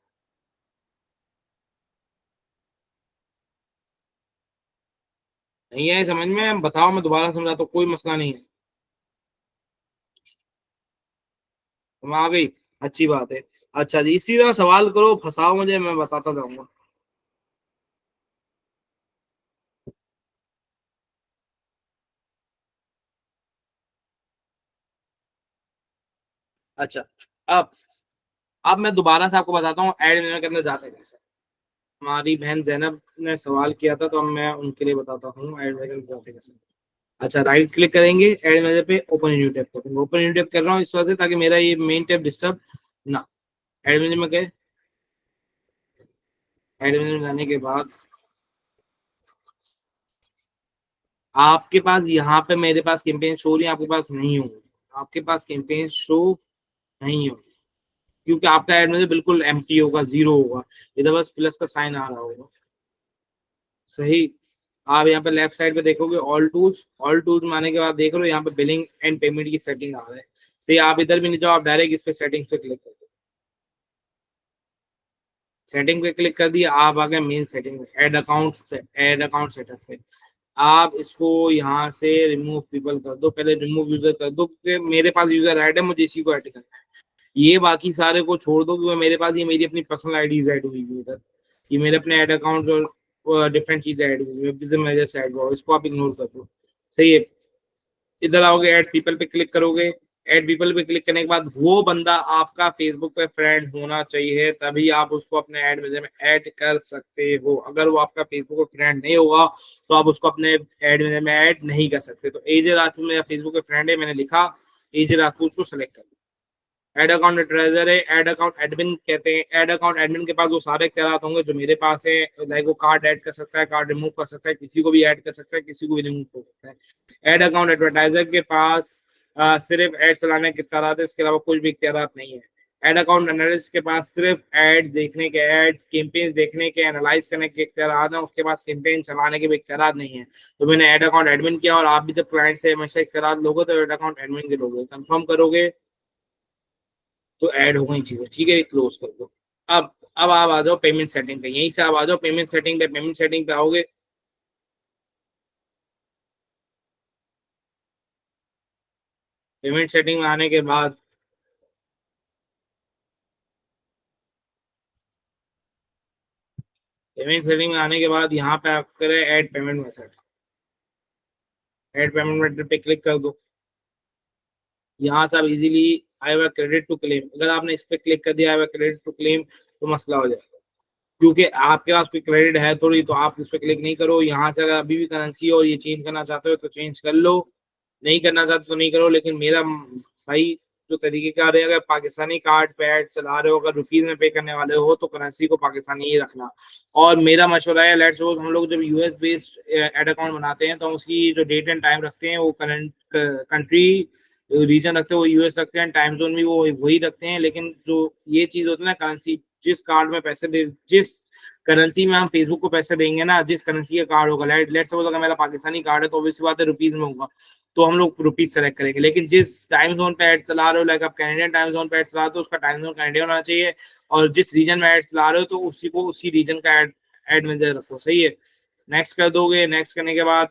Speaker 1: नहीं है समझ में? बताओ मैं दोबारा समझाता हूँ, कोई मसला नहीं है। तुम आ गई, अच्छी बात है। अच्छा जी, इसी तरह सवाल करो, फंसाओ मुझे, मैं बताता जाऊंगा। अच्छा, अब अब मैं दोबारा से आपको बताता हूँ एड मैनेजर के अंदर जाते कैसे। हमारी बहन जैनब ने सवाल किया था तो अब मैं उनके लिए बताता हूँ एड मैनेजर के अंदर जाते कैसे। अच्छा, राइट क्लिक करेंगे एड मैनेजर पे, ओपन न्यू टैब करेंगे। ओपन न्यू टैब कर रहा हूँ इस वजह से ताकि मेरा ये मेन टैब डिस्टर्ब ना। एड मैनेजर में गए, एड मैनेजर में जाने के बाद आपके पास यहाँ पे मेरे पास कैंपेन शो हो रही है, आपके पास नहीं होगी। आपके पास कैंपेन शो नहीं होगी क्योंकि आपका एड में बिल्कुल एम्प्टी होगा, जीरो होगा। इधर बस प्लस का साइन आ रहा होगा। सही। आप यहाँ पे लेफ्ट साइड पे देखोगे ऑल टूल्स में आने के बाद देख लो यहाँ पे बिलिंग एंड पेमेंट की सेटिंग आ रहा है। सही, आप इधर भी नहीं जाओ, आप डायरेक्ट इस पे सेटिंग्स पे क्लिक कर दो। सेटिंग पे क्लिक कर दिया, आप आ गए मेन सेटिंग में, एड अकाउंट सेटअप पे। आप इसको यहाँ से रिमूव पीपल कर दो, पहले रिमूव यूजर कर दो क्योंकि मेरे पास यूजर ऐड है, मुझे इसी को ऐड करना है। ये बाकी सारे को छोड़ दो क्योंकि मेरे पास ये मेरी अपनी पर्सनल आईडीज ऐड हुई है इधर। ये मेरे अपने ऐड अकाउंट और डिफरेंट चीजें ऐड हुई है, बिजनेस मैनेजर से ऐड हुआ, इसको आप इग्नोर कर दो। सही है। इधर आओगे ऐड पीपल पे क्लिक करोगे। ऐड पीपल पे क्लिक करने के बाद वो बंदा आपका फेसबुक पे फ्रेंड होना चाहिए, तभी आप उसको अपने ऐड मैनेजर में ऐड कर सकते हो। अगर वो आपका फेसबुक पे फ्रेंड नहीं होगा तो आप उसको अपने ऐड मैनेजर में ऐड नहीं कर सकते। तो एजे राजपूत मेरा फेसबुक पे फ्रेंड है, मैंने लिखा एजे राजपूत को सेलेक्ट कर। एड अकाउंट ट्रेजर है, एड अकाउंट एडमिन कहते हैं। एड अकाउंट एडमिन के पास वो सारे इख्तियार होंगे जो मेरे पास है। लाइक वो कार्ड ऐड कर सकता है, कार्ड रिमूव कर सकता है, किसी को भी ऐड कर सकता है, किसी को भी रिमूव कर सकता है। एड अकाउंट एडवर्टाइजर के पास सिर्फ एड चलाने के इख्तियार है, इसके अलावा कुछ भी इख्तियार नहीं है। एड अकाउंट एनालिस्ट के पास सिर्फ एड देखने के, एड कैंपेन देखने के, एनालाइज करने के इख्तियार हैं, उसके पास कैंपेन चलाने के भी इख्तियार नहीं है। तो मैंने एड अकाउंट एडमिन किया, और आप भी जब क्लाइंट से हमेशा इख्तियार लोगे तो एड अकाउंट एडमिन के लोगे, कंफर्म करोगे तो ऐड हो गई चीजें। ठीक है, क्लोज कर दो। अब आप आ जाओ पेमेंट सेटिंग पे, यहीं से आप आ जाओ पेमेंट सेटिंग पे। पेमेंट सेटिंग पे आओगे, पेमेंट सेटिंग में आने के बाद पेमेंट सेटिंग में आने के बाद यहाँ पे आप करें add payment method, add payment method पे क्लिक कर दो। यहाँ से आप easily I have credit to claim, अगर आपने इस पे क्लिक कर दिया I have credit to claim तो मसला हो जाएगा, क्योंकि आपके पास कोई क्रेडिट है थोड़ी, तो आप उस पर क्लिक नहीं करो। यहाँ से अगर अभी भी करेंसी और ये चेंज करना चाहते हो तो चेंज कर लो, नहीं करना चाहते तो नहीं करो। लेकिन मेरा भाई जो तरीके का रहेगा, अगर पाकिस्तानी कार्ड पे ऐड चला रहे हो, अगर रुपीज में पे करने वाले हो तो करेंसी को पाकिस्तानी ही रखना। और मेरा मशवरा है, लेट्स सपोज हम लोग जब यूएस बेस्ड एड अकाउंट बनाते हैं तो हम उसकी जो डेट एंड टाइम रखते हैं वो करंट कंट्री रीजन रखते हैं वो यूएस रखते हैं, टाइम जोन भी वो वही रखते हैं। लेकिन जो ये चीज होती है ना करेंसी, जिस कार्ड में पैसे दे, जिस करेंसी में हम फेसबुक को पैसे देंगे ना, जिस करेंसी का कार्ड होगा, लेट्स सपोज अगर मेरा पाकिस्तानी कार्ड है तो ऑब्वियस बात है रुपीज में होगा, तो हम लोग रुपीज सेलेक्ट करेंगे। लेकिन जिस टाइम जोन पे ऐड चला रहे हो, लाइक आप कैनेडियन टाइम जोन पे ऐड चला रहे हो तो उसका टाइम जोन कैनेडियन होना चाहिए, और जिस रीजन में ऐड चला रहे हो तो उसी को उसी रीजन का ऐड में रखो, सही है। नेक्स्ट कर दोगे, नेक्स्ट करने के बाद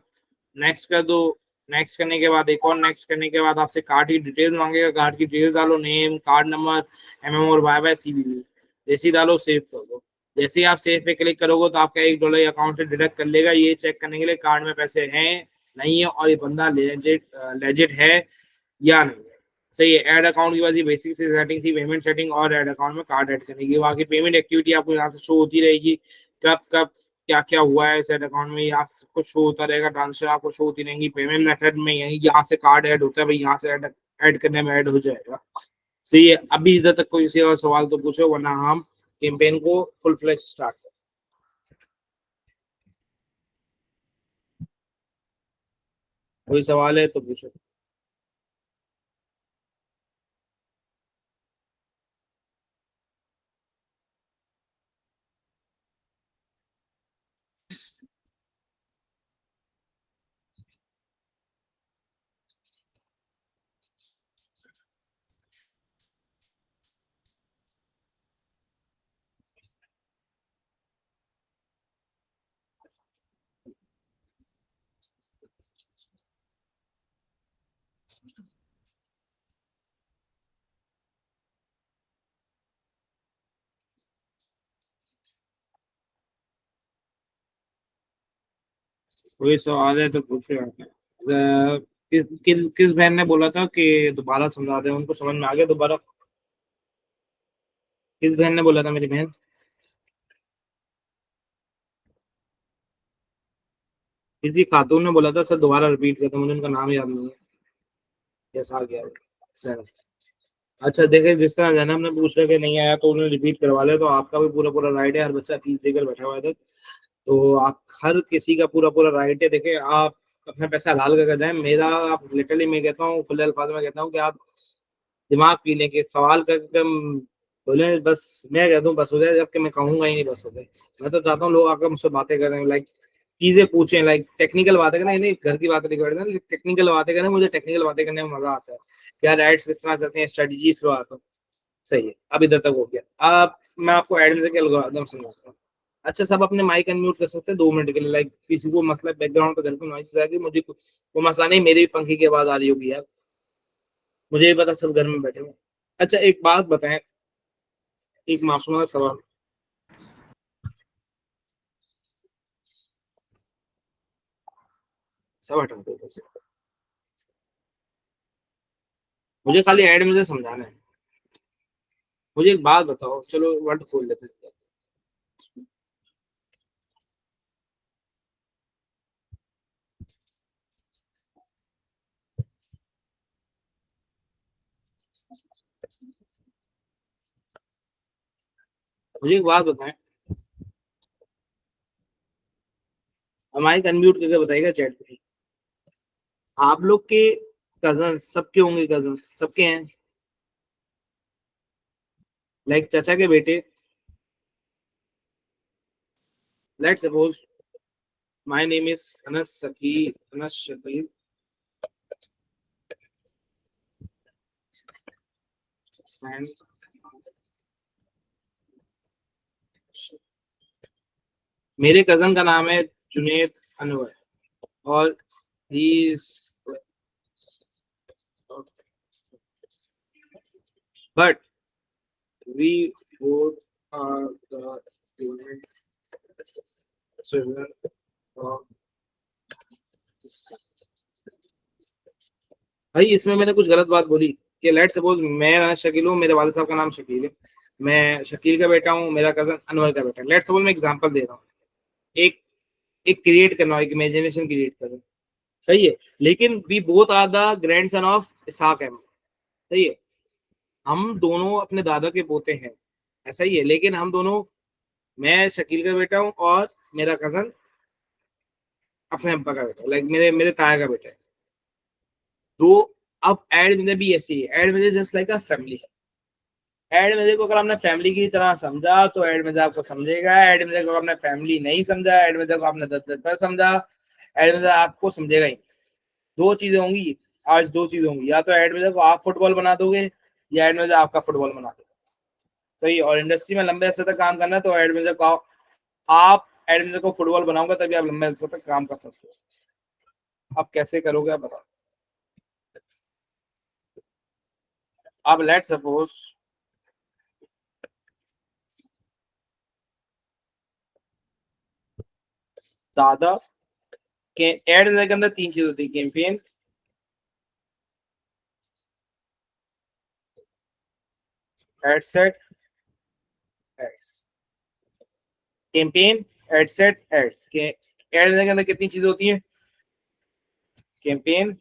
Speaker 1: नेक्स्ट कर दो, नेक्स्ट करने के बाद एक और नेक्स्ट करने के बाद आपसे कार्ड की डिटेल मांगेगा, कार्ड की डिटेल डालो, नेम, कार्ड नंबर, एमएम और वाई सीवीवी, जैसे ही डालो सेव कर दो। जैसे ही आप सेव पे क्लिक करोगे तो आपका $1 अकाउंट से डिडक्ट कर लेगा, ये चेक करने के लिए कार्ड में पैसे हैं नहीं है और ये बंदा लेजिट है या नहीं है, सही है। ऐड अकाउंट की बस ये बेसिक सी सेटिंग थी, पेमेंट सेटिंग और ऐड अकाउंट में कार्ड ऐड करने की। बाकी पेमेंट एक्टिविटी आपको यहाँ से शो होती रहेगी, कब कब क्या क्या हुआ है सेट अकाउंट में, यहाँ से कुछ शो होता रहेगा, ट्रांसफर आपको शो होती रहेंगी। पेमेंट मेथड में यही यहाँ से कार्ड ऐड होता है भाई, यहाँ से ऐड करने में ऐड हो जाएगा, सही है। अभी इधर तक कोई और सवाल तो पूछो, वरना हम कैंपेन को फुल फ्लैश स्टार्ट करें। कोई सवाल है तो पूछो। कोई सवाल है तो पूछो। किस बहन ने बोला था कि दोबारा समझा दे, उनको समझ में आ गया दोबारा? किस बहन ने बोला था? मेरी बहन किसी खातून ने बोला था सर दोबारा रिपीट कर दो, मुझे उनका नाम याद नहीं है, कैसा आ गया सर। अच्छा देखे, जिस तरह जैनब ने पूछा कि नहीं आया तो उन्हें रिपीट करवा ले, तो आपका भी पूरा पूरा राइट है, हर बच्चा फीस देकर बैठा हुआ है, तो आप हर किसी का पूरा पूरा राइट है। देखिए आप अपने पैसा हलाल करके जाए, मेरा आप लिटरली मैं कहता हूँ, खुले अल्फाज में कहता हूँ कि आप दिमाग पी लें कि सवाल करके बोले बस मैं कह दूं बस हो जाए, जबकि मैं कहूंगा ही नहीं बस हो जाए। मैं तो चाहता हूँ लोग आकर मुझसे बातें करें, लाइक चीजें पूछें, लाइक टेक्निकल बातें करें, नहीं घर की बातें नहीं करते, टेक्निकल बातें करें। मुझे टेक्निकल बातें करने में मजा आता है, क्या राइट्स किस तरह चलते हैं, स्ट्रेटजीज को आता हूँ, सही है। अब इधर तक हो गया, अब मैं आपको एडमिन के एल्गोरिथम समझाता हूँ। अच्छा सब अपने माइक अनम्यूट कर सकते हैं 2 मिनट के लिए, लाइक किसी को मसला बैकग्राउंड पे घर पे नॉइस आएगी, मुझे वो मसला नहीं, मेरी भी पंखी की आवाज आ रही होगी यार, मुझे भी पता सब घर में बैठे हुए। अच्छा एक बात बताएं, एक मासूम सा सवाल, सब हटा दो इधर से। मुझे खाली ऐड में से समझाना है। मुझे एक बात बताओ, चलो वर्ड खोल लेते हैं। मुझे एक बात बताएं, माइक अनम्यूट करके बताइएगा चैट पे। आप लोग के कजन सबके होंगे, कजन सबके हैं, लाइक चाचा के बेटे, let's suppose my name is Anas Shakeel and मेरे कजन का नाम है जुनेद अनवर, और ही but we both are the भाई इसमें मैंने कुछ गलत बात बोली कि लेट सपोज मैं शकील हूँ, मेरे वाले साहब का नाम शकील है, मैं शकील का बेटा हूँ, मेरा कजन अनवर का बेटा है। लेट सपोज मैं एग्जांपल दे रहा हूँ, एक एक क्रिएट करना, एक इमेजिनेशन क्रिएट कर रहा हूँ, सही है। लेकिन we both are the grandson of Ishaq Ahmad, सही है। हम दोनों अपने दादा के पोते हैं, ऐसा ही है। लेकिन हम दोनों, मैं शकील का बेटा हूँ और मेरा कजन अपने अब्बा का बेटा, लाइक मेरे मेरे ताया का बेटा है। तो अब एड में भी ऐसी है, एड में just like a family. Ad मेरे को अगर आपने फैमिली की तरह समझा तो एड मेरे आपको समझेगा, एड मेरे को आपने फैमिली नहीं समझा, एड मेरे को आपने 10 समझा, एड मेरे आपको समझेगा ही। दो चीजें होंगी, आज दो चीजें होंगी, या तो एड मेरे को आप फुटबॉल बना दोगे या एड मेरे आपका फुटबॉल बना दोगे, सही। और इंडस्ट्री में लंबे अर्से तक काम करना है तो एड मेरे को आप एड मेरे को फुटबॉल बनाओगे तभी आप लंबे अर्से तक काम कर सकते हो। आप कैसे करोगे आप बताओ। आप लेट सपोज दादा के एड के अंदर तीन चीज होती है, campaign, ad set, ads. Campaign, ad set, ads के एड के अंदर कितनी चीजें होती हैं? Campaign,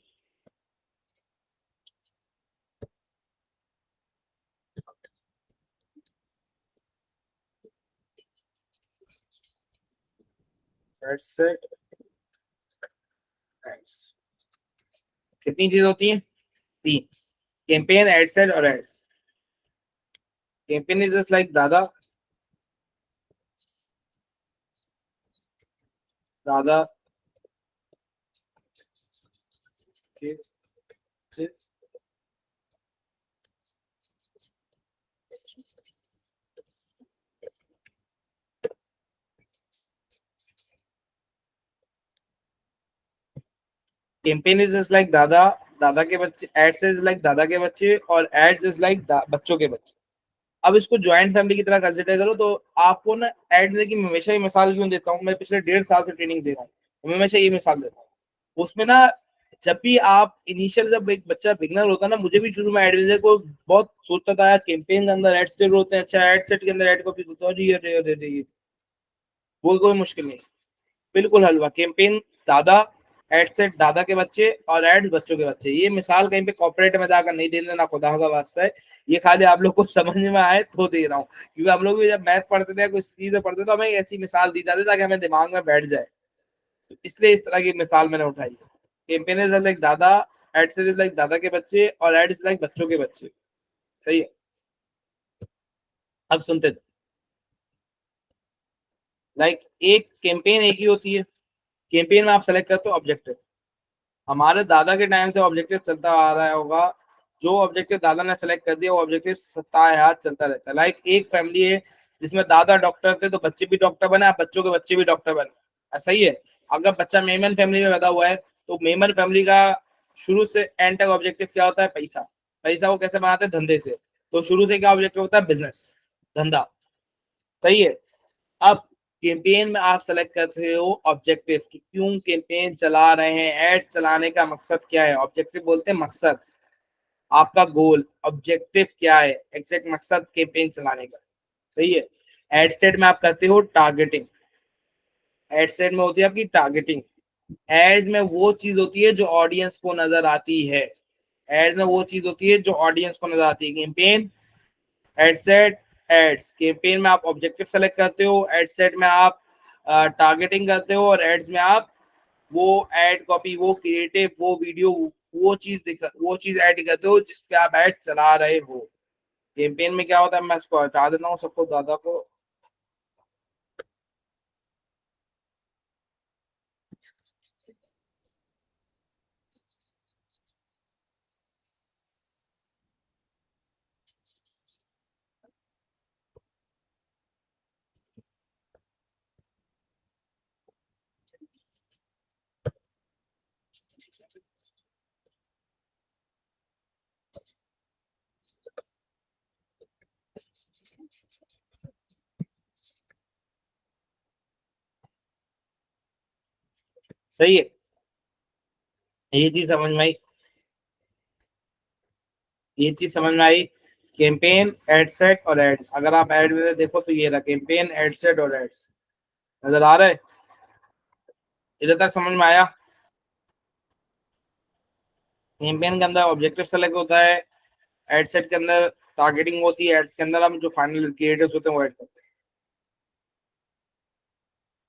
Speaker 1: ad set, ads. कितनी चीजें होती हैं? तीन, कैंपेन, एडसेट और ads. Campaign is just like दादा, दादा के कैंपेन इज जस्ट लाइक दादा, दादा के बच्चे, एड्स इज लाइक दादा के बच्चे और एड्स इज लाइक बच्चों के बच्चे। अब इसको ज्वाइंट फैमिली की तरह कंसिडर करो तो आपको ना एड की मैं हमेशा ही मिसाल क्यों देता हूँ, मैं पिछले 1.5 साल से ट्रेनिंग दे रहा हूँ, मैं हमेशा ये मिसाल देता हूँ। उसमें ना जब भी आप इनिशियल, जब एक बच्चा बिगनर होता है ना, मुझे भी शुरू में एडवेंचर को बहुत सोचता था यार, कैंपेन के अंदर एड सेट होते हैं, अच्छा एड सेट के अंदर एड कॉपी होता है जी, ये वो कोई मुश्किल नहीं, बिल्कुल हलवा। कैंपेन दादा, एड सेट दादा के बच्चे और एड्स बच्चों के बच्चे। ये मिसाल कहीं पे कॉर्पोरेट में जाकर नहीं दे देना, खुदा का वास्ता है, ये खाली आप लोग को समझ में आए तो दे रहा हूँ। क्योंकि हम लोग भी जब मैथ पढ़ते थे, कुछ चीजें पढ़ते थे, तो हमें ऐसी मिसाल दी जाती ताकि हमें दिमाग में बैठ जाए, तो इसलिए इस तरह की मिसाल मैंने उठाई है। कैंपेन इज लाइक दादा, एड सेट इज लाइक दादा के बच्चे और एड इज लाइक बच्चों के बच्चे, सही है। अब सुनते थे, लाइक एक कैंपेन एक ही होती है। कैंपेन में आप सेलेक्ट करते हो ऑब्जेक्टिव, हमारे दादा के टाइम से ऑब्जेक्टिव चलता आ रहा होगा, जो ऑब्जेक्टिव दादा ने सेलेक्ट कर दिया वो ऑब्जेक्टिव सत्ता हाथ चलता रहता है। लाइक एक फैमिली है जिसमें दादा डॉक्टर थे तो बच्चे भी डॉक्टर बने, बच्चों के बच्चे भी डॉक्टर बने, सही है। अगर बच्चा मेमन फैमिली में पैदा हुआ है तो मेमन फैमिली का शुरू से एंड तक ऑब्जेक्टिव क्या होता है? पैसा। पैसा वो कैसे बनाते हैं? धंधे से। तो शुरू से क्या ऑब्जेक्टिव होता है? बिजनेस, धंधा, सही है। अब कैंपेन में आप सेलेक्ट करते हो ऑब्जेक्टिव कि क्यों कैंपेन चला रहे हैं, एड चलाने का मकसद क्या है, ऑब्जेक्टिव बोलते हैं मकसद, आपका गोल, ऑब्जेक्टिव क्या है, एग्जैक्ट मकसद कैंपेन चलाने का, सही है। एड सेट में आप करते हो टारगेटिंग, एड सेट में होती है आपकी टारगेटिंग। एड्स में वो चीज होती है जो ऑडियंस को नजर आती है, एड्स में वो चीज होती है जो ऑडियंस को नजर आती है। Campaign, ad set, ads. Campaign में आप ऑब्जेक्टिव सेलेक्ट करते हो, एड सेट में आप टारगेटिंग करते हो और एड्स में आप वो एड कॉपी, वो क्रिएटिव, वो वीडियो, वो चीज ऐड करते हो जिस पे आप एड चला रहे हो। कैंपेन में क्या होता है, मैं इसको हटा देता हूँ सबको, दादा को। सही है, ये चीज समझ में आई, ये चीज समझ में आई। कैंपेन, एड सेट और एड्स, अगर आप एड में देखो तो ये रहा कैंपेन, एड सेट और एड्स, नजर आ रहा है? इधर तक समझ में आया? कैंपेन के अंदर ऑब्जेक्टिव सेलेक्ट होता है, एड सेट के अंदर टारगेटिंग होती है, एड्स के अंदर हम जो फाइनल क्रिएटर्स होते हैं वो ऐड करते हैं।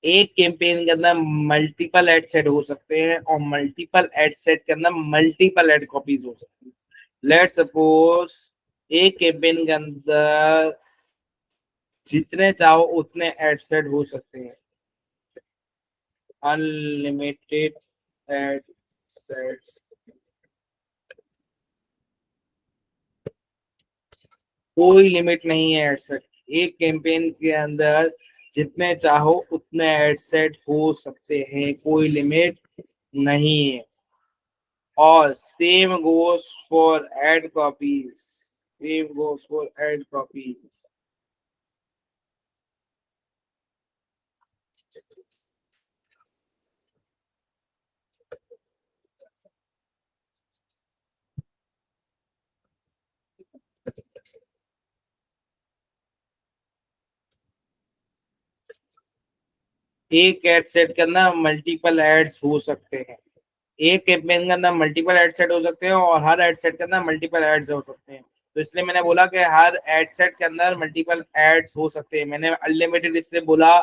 Speaker 1: एक कैंपेन के अंदर मल्टीपल एड सेट हो सकते हैं और मल्टीपल एड सेट के अंदर मल्टीपल एड कॉपीज हो सकती है। लेट सपोज एक कैंपेन के अंदर जितने चाहो उतने एड सेट हो सकते हैं, अनलिमिटेड एड सेट्स, कोई लिमिट नहीं है एड सेट। एक कैंपेन के अंदर जितने चाहो उतने एड सेट हो सकते हैं, कोई लिमिट नहीं है। और same goes for ad copies, same goes for ad copies. एक एड सेट के अंदर मल्टीपल एड्स हो सकते हैं, एक कैंपेन के अंदर मल्टीपल एड सेट हो सकते हैं और हर एड सेट के अंदर मल्टीपल एड्स हो सकते हैं। तो इसलिए मैंने बोला कि हर एड सेट के अंदर मल्टीपल एड्स हो सकते हैं। मैंने अनलिमिटेड इसलिए बोला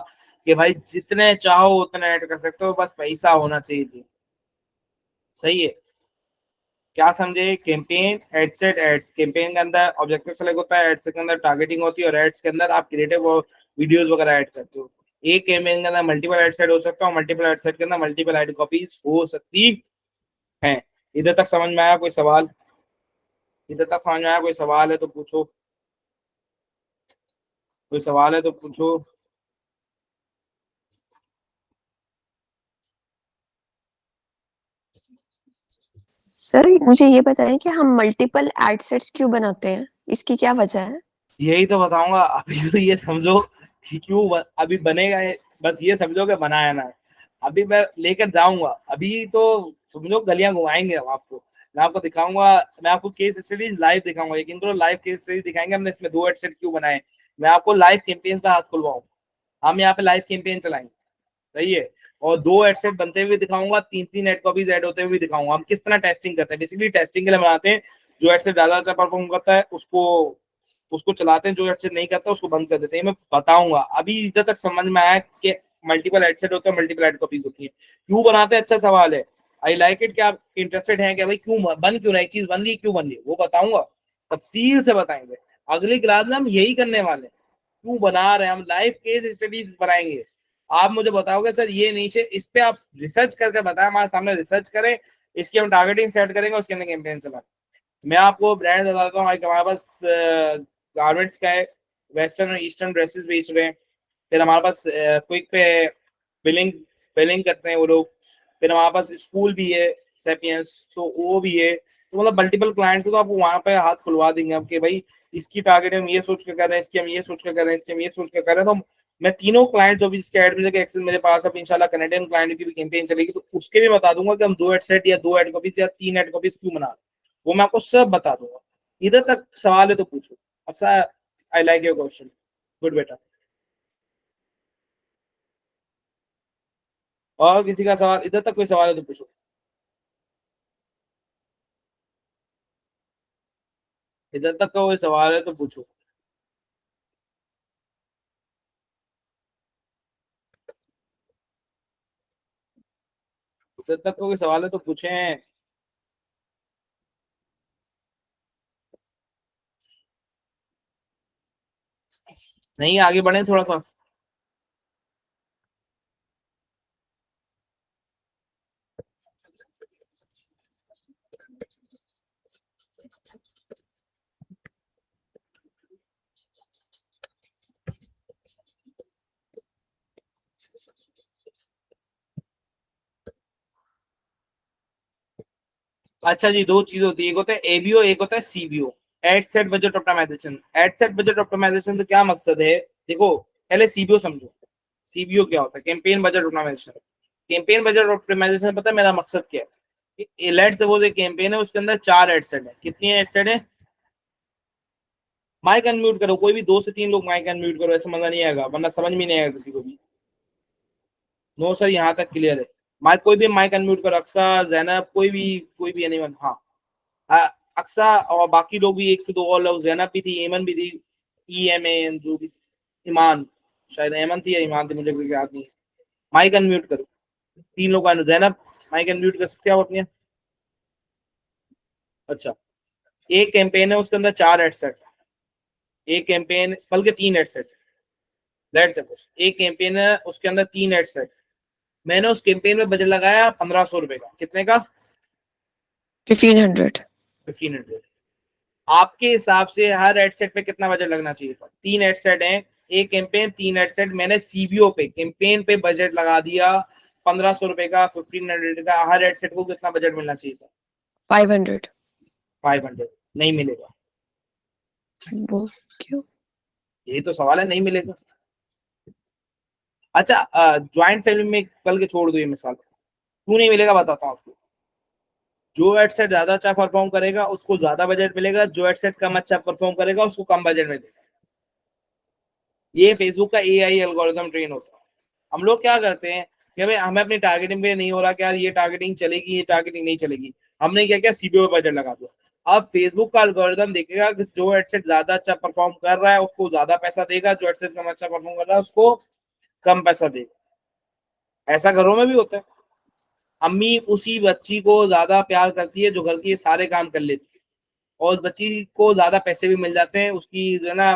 Speaker 1: कि भाई जितने चाहो उतने ऐड कर सकते हो, बस पैसा होना चाहिए जी। सही है, क्या समझे? Campaign, ad set, ads. Campaign के अंदर ऑब्जेक्टिव सेलेक्ट होता है, एड्स के अंदर टारगेटिंग होती है और एड्स के अंदर आप क्रिएटिव वीडियोस वगैरह ऐड करते हो। एक कैंपेन के अंदर मल्टीपल एड सेट हो सकता है और मल्टीपल एड सेट के अंदर मल्टीपल एड कॉपीज हो सकती है। इधर तक समझ में आया? कोई सवाल? इधर तक समझ में आया? कोई सवाल है तो पूछो, कोई सवाल है तो पूछो।
Speaker 5: सर मुझे ये बताएं कि हम मल्टीपल एड सेट्स क्यों बनाते हैं, इसकी क्या वजह है?
Speaker 1: यही तो बताऊंगा अभी। तो ये समझो कि क्यों अभी बनेगा है, बस ये समझो कि बनाया ना है। अभी मैं लेकर जाऊंगा, अभी तो समझो गलियां घुमाएंगे हम आपको, मैं आपको दिखाऊंगा, मैं आपको केस स्टडीज लाइव दिखाऊंगा। यकीन करो लाइव केस स्टडीज दिखाएंगे हमने इसमें 2 एड सेट क्यों बनाए। मैं आपको लाइव कैंपेन पे हाथ खुलवाऊंगा, हम यहाँ पे लाइव कैंपेन चलाएंगे। सही है, और 2 एड सेट बनते हुए दिखाऊंगा, 3-3 एड कॉपीज ऐड होते हुए दिखाऊंगा। हम किस तरह टेस्टिंग करते हैं, बेसिकली टेस्टिंग के लिए बनाते हैं। जो एड सेट ज्यादा अच्छा परफॉर्म करता है उसको उसको चलाते हैं, जो एड सेट नहीं करता उसको बंद कर देते हैं। मैं बताऊंगा। अभी इधर तक समझ में आया कि मल्टीपल एड सेट होते हैं, मल्टीपल एड कॉपीज होती है, क्यों बनाते हैं? अच्छा सवाल है, आई लाइक इट। क्या आप इंटरेस्टेड हैं कि भाई क्यों बन क्यों रही चीज, बन रही क्यों बन रही है, वो बताऊंगा, तफसील से बताएंगे। अगली क्लास में हम यही करने वाले हैं, क्यों बना रहे हैं। हम लाइव केस स्टडीज बनाएंगे। आप मुझे बताओगे सर ये नीचे इस पे आप रिसर्च करके बताएं, हमारे सामने रिसर्च करें, इसकी हम टारगेटिंग सेट करेंगे, उसके अंदर कैंपेन चलाएं। मैं आपको ब्रांड बताता हूँ, हमारे पास गारमेंट्स का है, वेस्टर्न और ईस्टर्न ड्रेसेस बेच रहे हैं। फिर हमारे पास क्विक पे बिलिंग बिलिंग करते हैं वो लोग। फिर हमारे पास स्कूल भी है, सेपियंस, तो वो भी है। तो मतलब मल्टीपल क्लाइंट्स है, तो आपको वहां पे हाथ खुलवा देंगे हम कि भाई इसकी टारगेट हम ये सोच के कर रहे हैं, इसकी हम ये सोच के कर रहे हैं, इसकी हम ये सोच के कर रहे हैं। तो मैं तीनों क्लाइंट जो भी इसके एड में एक्सेस मेरे पास, अब इंशाल्लाह कनेडियन क्लाइंट की भी कैंपेन चलेगी तो उसके भी बता दूंगा कि हम 2 एड सेट या 2 एड कॉपीज या 3 एड कॉपीज क्यों बना रहे हैं, वो मैं आपको सब बता दूंगा। इधर तक सवाल है तो पूछो। अच्छा, I like your question, good बेटा। और किसी का सवाल? इधर तक कोई सवाल है तो पूछो। इधर तक का कोई सवाल है तो पूछो। इधर तक का कोई सवाल है तो पूछें। नहीं, आगे बढ़े थोड़ा सा। अच्छा जी, 2 चीज होती है, एक होता है एबीओ, एक होता है CBO, ad set budget optimization. Ad set budget optimization से क्या मकसद है? देखो, पहले सीबीओ समझो। सीबीओ क्या होता है? Campaign budget optimization. Campaign budget optimization पता है मेरा मकसद क्या है? लेट्स सपोज एक कैंपेन है, उसके अंदर 4 एड सेट है। कितनी एड सेट है? माइक अनम्यूट करो, कोई भी 2 से 3 लोग माइक अनम्यूट करो, ऐसा मजा नहीं आएगा, वरना समझ में नहीं आएगा किसी को भी। नो सर, यहाँ तक क्लियर है। माइक कोई भी माइक अनम्यूट करो, अक्सा, जैनब, कोई भी एनीवन। हाँ, अक्सा और बाकी लोग भी, 1 से 2 और लोग, जैनब भी थी, एमन भी थी, EMAN जो भी, ईमान, शायद एमन थी या ईमान थी, मुझे कोई याद नहीं। माइक अनम्यूट करो, 3 लोग। जैनब माइक अनम्यूट कर सकते हो आप अपने? अच्छा, एक कैंपेन है उसके अंदर 4 एड सेट, एक कैंपेन बल्कि 3 एड सेट। लेट्स सपोज एक कैंपेन है उसके अंदर 3 एड सेट। मैंने उस कैंपेन में बजट लगाया 1500 रुपए का। कितने का?
Speaker 5: 1500।
Speaker 1: 1500। आपके हिसाब से हर एड सेट पे कितना बजट लगना चाहिए था? 3 एड सेट है, एक कैंपेन, 3 एड सेट। मैंने CBO पे, कैंपेन पे बजट लगा दिया 1500 रुपए का, 1500 का। हर एड सेट को कितना बजट मिलना चाहिए था?
Speaker 5: 500।
Speaker 1: 500 नहीं मिलेगा।
Speaker 5: वो क्यों?
Speaker 1: यही तो सवाल है, नहीं मिलेगा। अच्छा, ज्वाइंट फैमिली में कल के छोड़ दो ये मिसाल, क्यों नहीं मिलेगा बताता हूँ आपको। जो एड सेट ज्यादा अच्छा परफॉर्म करेगा उसको ज्यादा बजट मिलेगा, जो एड सेट कम अच्छा परफॉर्म करेगा उसको कम बजट मिलेगा। ये फेसबुक का AI एल्गोरिथम ट्रेन होता है। हम लोग क्या करते हैं कि भाई हमें अपनी टारगेटिंग पे नहीं हो रहा, क्या ये टारगेटिंग चलेगी, ये टारगेटिंग नहीं चलेगी, हमने क्या किया, CBO पे बजट लगा दिया। अब फेसबुक का एल्गोरिथम देखेगा कि जो एडसेट ज्यादा अच्छा परफॉर्म कर रहा है उसको ज्यादा पैसा देगा, जो एडसेट कम अच्छा परफॉर्म कर रहा है उसको कम पैसा देगा। ऐसा घरों में भी होता है। अम्मी उसी बच्ची को ज्यादा प्यार करती है जो घर के सारे काम कर लेती है, और उस बच्ची को ज्यादा पैसे भी मिल जाते हैं, उसकी जो है ना,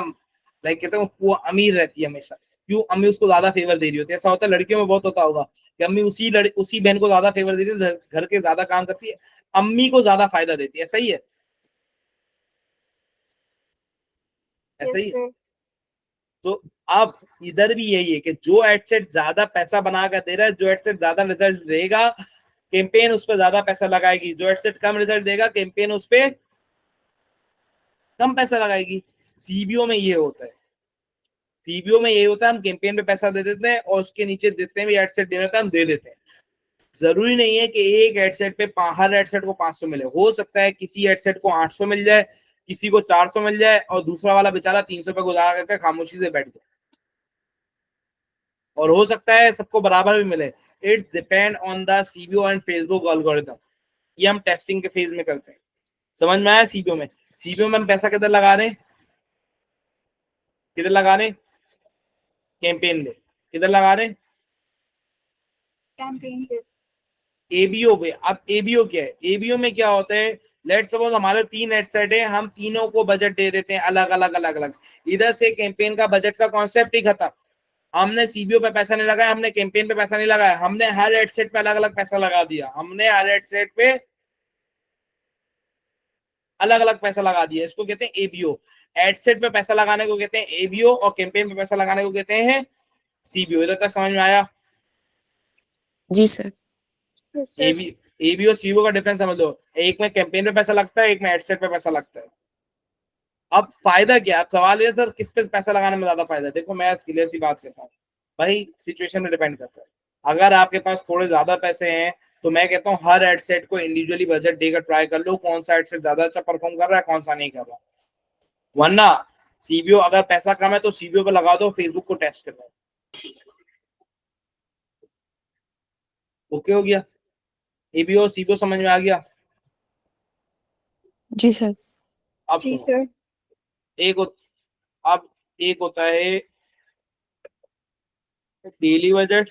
Speaker 1: लाइक कहते हैं वो अमीर रहती है हमेशा। क्यों? अम्मी उसको ज्यादा फेवर दे रही होती है। ऐसा होता है लड़कियों में बहुत होता होगा कि अम्मी उसी बहन को ज्यादा फेवर देती है, घर के ज्यादा काम करती है, अम्मी को ज्यादा फायदा देती है। सही है? ऐसा ही है। तो अब इधर भी यही है कि जो एडसेट ज्यादा पैसा बना कर दे रहा है, जो एडसेट ज्यादा रिजल्ट देगा, कैंपेन उस पर ज्यादा पैसा लगाएगी। जो एडसेट कम रिजल्ट देगा, कैंपेन उस पर कम पैसा लगाएगी। CBO में ये होता है। CBO में यही होता है, हम कैंपेन पे पैसा दे देते हैं और उसके नीचे देते हैं भी एडसेट देना था, हम दे देते हैं। जरूरी नहीं है कि एक एडसेट पे हर एडसेट को 500 मिले। हो सकता है किसी एडसेट को 800 मिल जाए, किसी को 400 मिल जाए, और दूसरा वाला बेचारा 300 पे गुजारा करके खामोशी से बैठ जाए। और हो सकता है सबको बराबर भी मिले। It's depend on the CBO and Facebook algorithm. ये हम टेस्टिंग के फेज में करते हैं। समझ में आया? CBO में हम पैसा किधर लगा रहे हैं? किधर लगा रहे हैं? कैंपेन में। किधर लगा रहे हैं?
Speaker 3: कैंपेन पे।
Speaker 1: ABO पे। अब ABO क्या है? ABO में क्या होता है, लेट्स सपोज हमारे 3 एडसेट है, हम तीनों को बजट दे देते हैं अलग अलग। इधर से कैंपेन का बजट का कॉन्सेप्ट ही खत्म। हमने CBO पे पैसा नहीं लगाया, हमने कैंपेन पे पैसा नहीं लगाया, हमने हर एडसेट पे अलग अलग पैसा लगा दिया। हमने हर एडसेट पे अलग अलग पैसा लगा दिया। इसको कहते हैं ABO। एडसेट पे पैसा लगाने को कहते हैं ABO, और कैंपेन पे पैसा लगाने को कहते हैं CBO। इधर तक समझ में आया?
Speaker 5: जी सर।
Speaker 1: ABO CBO का डिफरेंस समझ लो। एक में कैंपेन पे पैसा लगता है, एक में एडसेट पे पैसा लगता है। अब फायदा क्या? अब सवाल ये सर किस पे पैसा लगाने में ज्यादा फायदा है? देखो मैं क्लियर सी बात करता हूँ भाई, सिचुएशन में डिपेंड करता है। अगर आपके पास थोड़े ज्यादा पैसे हैं तो मैं कहता हूँ हर एडसेट को इंडिविजुअली बजट देकर ट्राई कर लो, कौन सा एडसेट ज्यादा अच्छा परफॉर्म कर रहा है, कौन सा नहीं कर रहा। वरना CBO अगर पैसा कम है तो CBO पे लगा दो, फेसबुक को टेस्ट कर लो। ओके हो गया? ABO CBO समझ में आ गया?
Speaker 5: जी सर।
Speaker 1: अब
Speaker 3: जी
Speaker 1: सुनो,
Speaker 3: सर।
Speaker 1: अब एक होता है डेली बजट,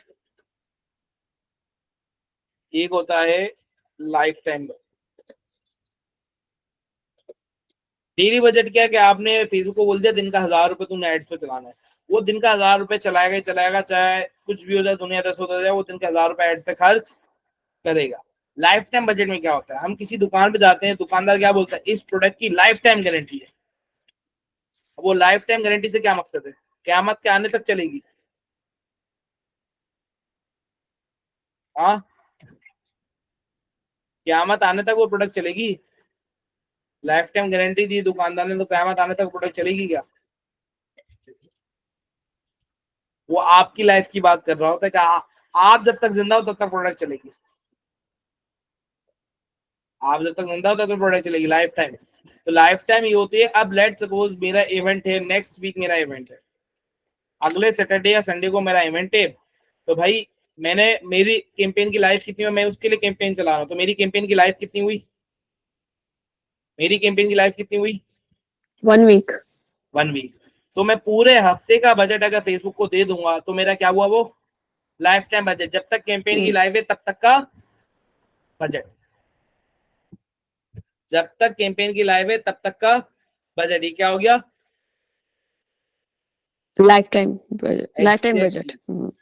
Speaker 1: एक होता है life time budget. Daily budget क्या है कि आपने फेसबुक को बोल दिया दिन का 1000 रुपए तुमने एड्स पे चलाना है, वो दिन का 1000 रुपए चलाएगा ही चलाएगा, चाहे कुछ भी हो जाए, दुनिया 10 होता जाए, वो दिन का 1000 रुपए एड्स पे खर्च करेगा। लाइफ टाइम बजट में क्या होता है, हम किसी दुकान पे जाते हैं, दुकानदार क्या बोलता है, इस प्रोडक्ट की लाइफ टाइम गारंटी है। वो लाइफ टाइम गारंटी से क्या मकसद है? क़यामत के आने तक चलेगी। हाँ, क़यामत आने तक वो प्रोडक्ट चलेगी। लाइफ टाइम गारंटी दी दुकानदार ने, तो क़यामत आने तक प्रोडक्ट चलेगी क्या? वो आपकी लाइफ की बात कर रहा होता है कि आप जब तक जिंदा हो तब तक प्रोडक्ट चलेगी, आप जब तक जिंदा हो तब तक प्रोडक्ट चलेगी लाइफ टाइम। तो लाइफ टाइम ये होती है। अब लेट सपोज मेरा इवेंट है, नेक्स्ट वीक मेरा इवेंट है, अगले सैटरडे या संडे को मेरा इवेंट है, तो भाई मैंने मेरी कैंपेन की लाइफ कितनी हुई, मैं उसके लिए कैंपेन चला रहा हूँ, तो मेरी कैंपेन की लाइफ कितनी हुई, मेरी कैंपेन की लाइफ कितनी हुई
Speaker 5: 1 वीक।
Speaker 1: 1 वीक। तो मैं पूरे हफ्ते का बजट अगर फेसबुक को दे दूंगा तो मेरा क्या हुआ, वो लाइफ टाइम बजट, जब तक कैंपेन की लाइफ है तब तक का बजट, जब तक कैंपेन की लाइफ है तब तक का बजट। ये क्या हो गया,
Speaker 5: लाइफ टाइम बजट।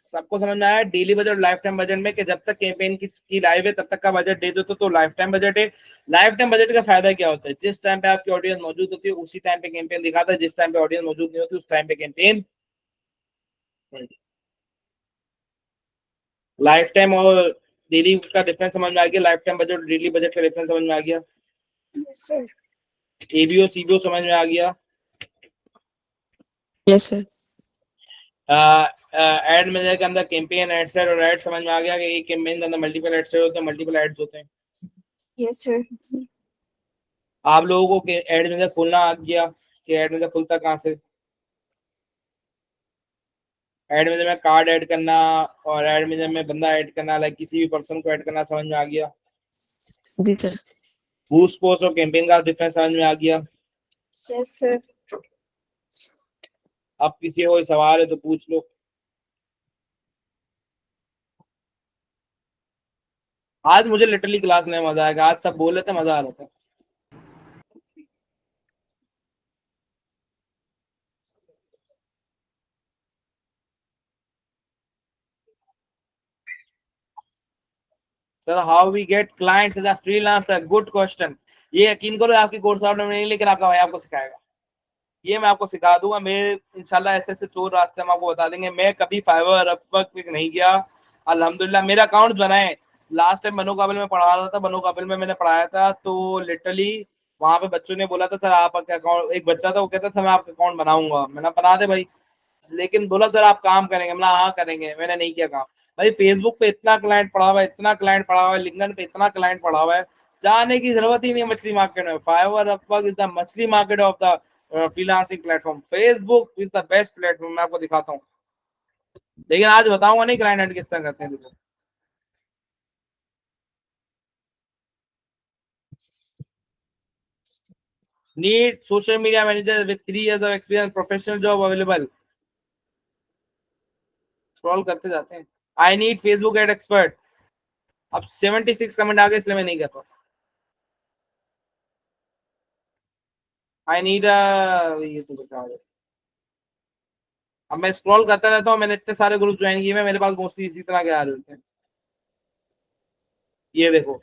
Speaker 1: सबको समझ में आया daily budget life time budget में, कि जब तक कैंपेन की लाइव है तब तक का बजट दे दो तो लाइफ टाइम बजट है। लाइफ टाइम बजट का फायदा क्या होता है, जिस टाइम पे आपकी ऑडियंस मौजूद होती है उसी टाइम पे कैंपेन दिखाता है, जिस टाइम पे ऑडियंस मौजूद नहीं होती उस टाइम पे कैंपेन। लाइफ टाइम और डेली का डिफरेंस समझ में आ गया, लाइफ टाइम बजट और डेली बजट का डिफरेंस समझ में आ गया,
Speaker 3: यस सर।
Speaker 1: एबीओ सीबीओ समझ में आ गया।
Speaker 5: Yes sir.
Speaker 1: एड मैनेजर के अंदर कैंपेन, एड सेट और एड समझ में आ गया कि एक कैंपेन के अंदर मल्टीपल एड सेट होते हैं, मल्टीपल एड्स होते हैं।
Speaker 3: Yes sir.
Speaker 1: आप लोगों को एड मैनेजर खोलना आ गया कि एड मैनेजर खुलता कहाँ से, एड मैनेजर में कार्ड ऐड करना और एड मैनेजर में बंदा ऐड करना, लाइक किसी भी पर्सन को ऐड करना समझ में आ गया।
Speaker 5: जी सर।
Speaker 1: बूस्ट पोस्ट और कैंपेन का डिफरेंस समझ में आ गया।
Speaker 3: Yes sir.
Speaker 1: अब किसी को कोई सवाल है तो पूछ लो। आज मुझे लिटरली क्लास में मजा आएगा, आज सब बोल रहे थे मजा आ रहा था। Sir how we get clients as a freelancer, good question. ये यकीन करो आपकी कोर्स आउट में नहीं, लेकिन आपका भाई आपको सिखाएगा, ये मैं आपको सिखा दूंगा। मेरे इंशाल्लाह ऐसे ऐसे चोर रास्ते हम आपको बता देंगे। मैं कभी फाइवर अपवर्क पे नहीं गया, अल्हम्दुलिल्लाह मेरा अकाउंट बनाए। लास्ट टाइम बनो काबिल में पढ़ा रहा था, बनो काबिल में मैंने पढ़ाया था, तो लिटरली वहां पे बच्चों ने बोला था सर आपका अकाउंट, एक बच्चा था वो कहता था मैं आपका अकाउंट बनाऊंगा, मैंने बना दे भाई, लेकिन बोला सर आप काम करेंगे, मैंने हाँ करेंगे, मैंने नहीं किया काम। भाई फेसबुक पे इतना क्लाइंट पड़ा हुआ है, इतना क्लाइंट पड़ा हुआ है, लिंक्डइन पे इतना क्लाइंट पड़ा हुआ है, जाने की जरूरत ही नहीं है मछली मार्केट में। फाइवर अपवर्क इज द मछली market of the freelancing platform. Facebook is the best platform, मैं आपको दिखाता हूँ, लेकिन आज बताऊंगा नहीं क्लाइंट ऐड किस तरह करते हैं। देखो need social media manager with 3 years of experience, professional job available, scroll करते जाते हैं। I need Facebook ad expert, अब 76 कमेंट आ गए इसलिए मैं नहीं कर रहा। आई नीड ये तो बता दो। अब मैं स्क्रॉल करता रहता हूँ, मैंने इतने सारे ग्रुप ज्वाइन किए हैं, मेरे पास मोस्टली इसी तरह के आ रहे होते हैं। ये देखो,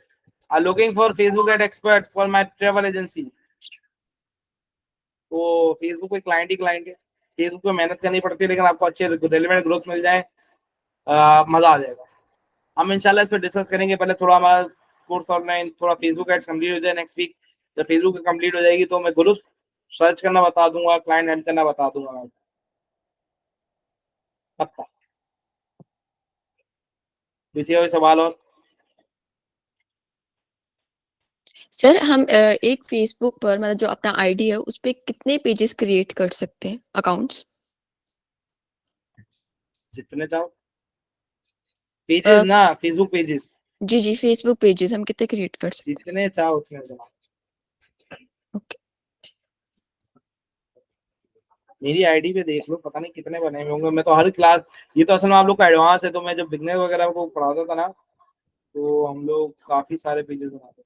Speaker 1: I looking for Facebook ad expert for my travel agency. तो फेसबुक पे क्लाइंट ही क्लाइंट है, फेसबुक पे मेहनत करनी पड़ती है, लेकिन आपको अच्छे रेलिवेंट ग्रोथ मिल जाए, मजा आ जाएगा। हम इंशाल्लाह इस पर डिस्कस करेंगे। पहले थोड़ा हमारा कोर्स ऑनलाइन, थोड़ा फेसबुक एड्स कंप्लीट हो जाए नेक्स्ट वीक। जब फेसबुक कंप्लीट हो जाएगी तो मैं ग्रुप सर्च करना बता दूंगा, क्लाइंट ऐड करना बता दूंगा मैं, पक्का। किसी और सवाल और?
Speaker 5: सर हम एक फेसबुक पर मतलब जो अपना आईडी है उस पे कितने पेजेस क्रिएट कर सकते हैं, अकाउंट्स?
Speaker 1: जितने चाहो पेजेस ना, फेसबुक पेजेस
Speaker 5: जी जी, फेसबुक पेजेस हम कितने क्रिएट कर सकते
Speaker 1: जितने चाहो उतने बनाओ।
Speaker 5: हैं? ओके।
Speaker 1: मेरी आईडी पे देख लो, पता नहीं कितने बने हुए होंगे। मैं तो हर क्लास, ये तो असल में आप लोग का एडवांस है, तो मैं जब बिगनर वगैरह को पढ़ाता था ना, तो हम लोग काफी सारे पेजेस बनाते थे,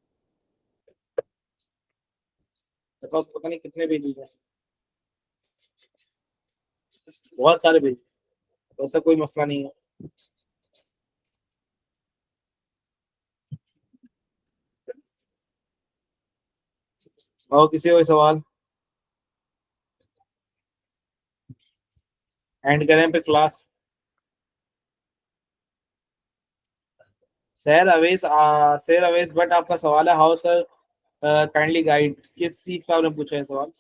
Speaker 1: बिकॉज पता नहीं कितने पेजेस हैं, बहुत सारे पेज, तो ऐसा कोई मसला नहीं है। और किसी और सवाल? एंड करें पे क्लास। सर अवेश बट आपका सवाल है हाउ सर काइंडली गाइड, किस चीज का आपने पूछा है सवाल?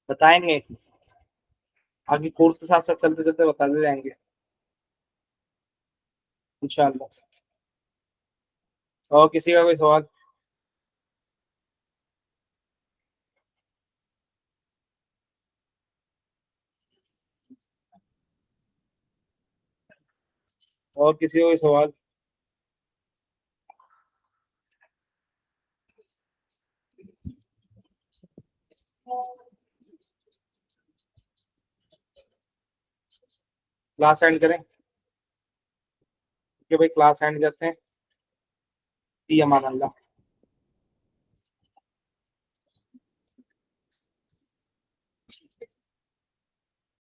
Speaker 1: बताएंगे, आगे कोर्स के साथ साथ चलते चलते बताते जाएंगे इंशाल्लाह। और किसी का कोई सवाल? और किसी का कोई सवाल? क्लास एंड करें कि भाई, क्लास एंड करते हैं। फी अमान अल्लाह।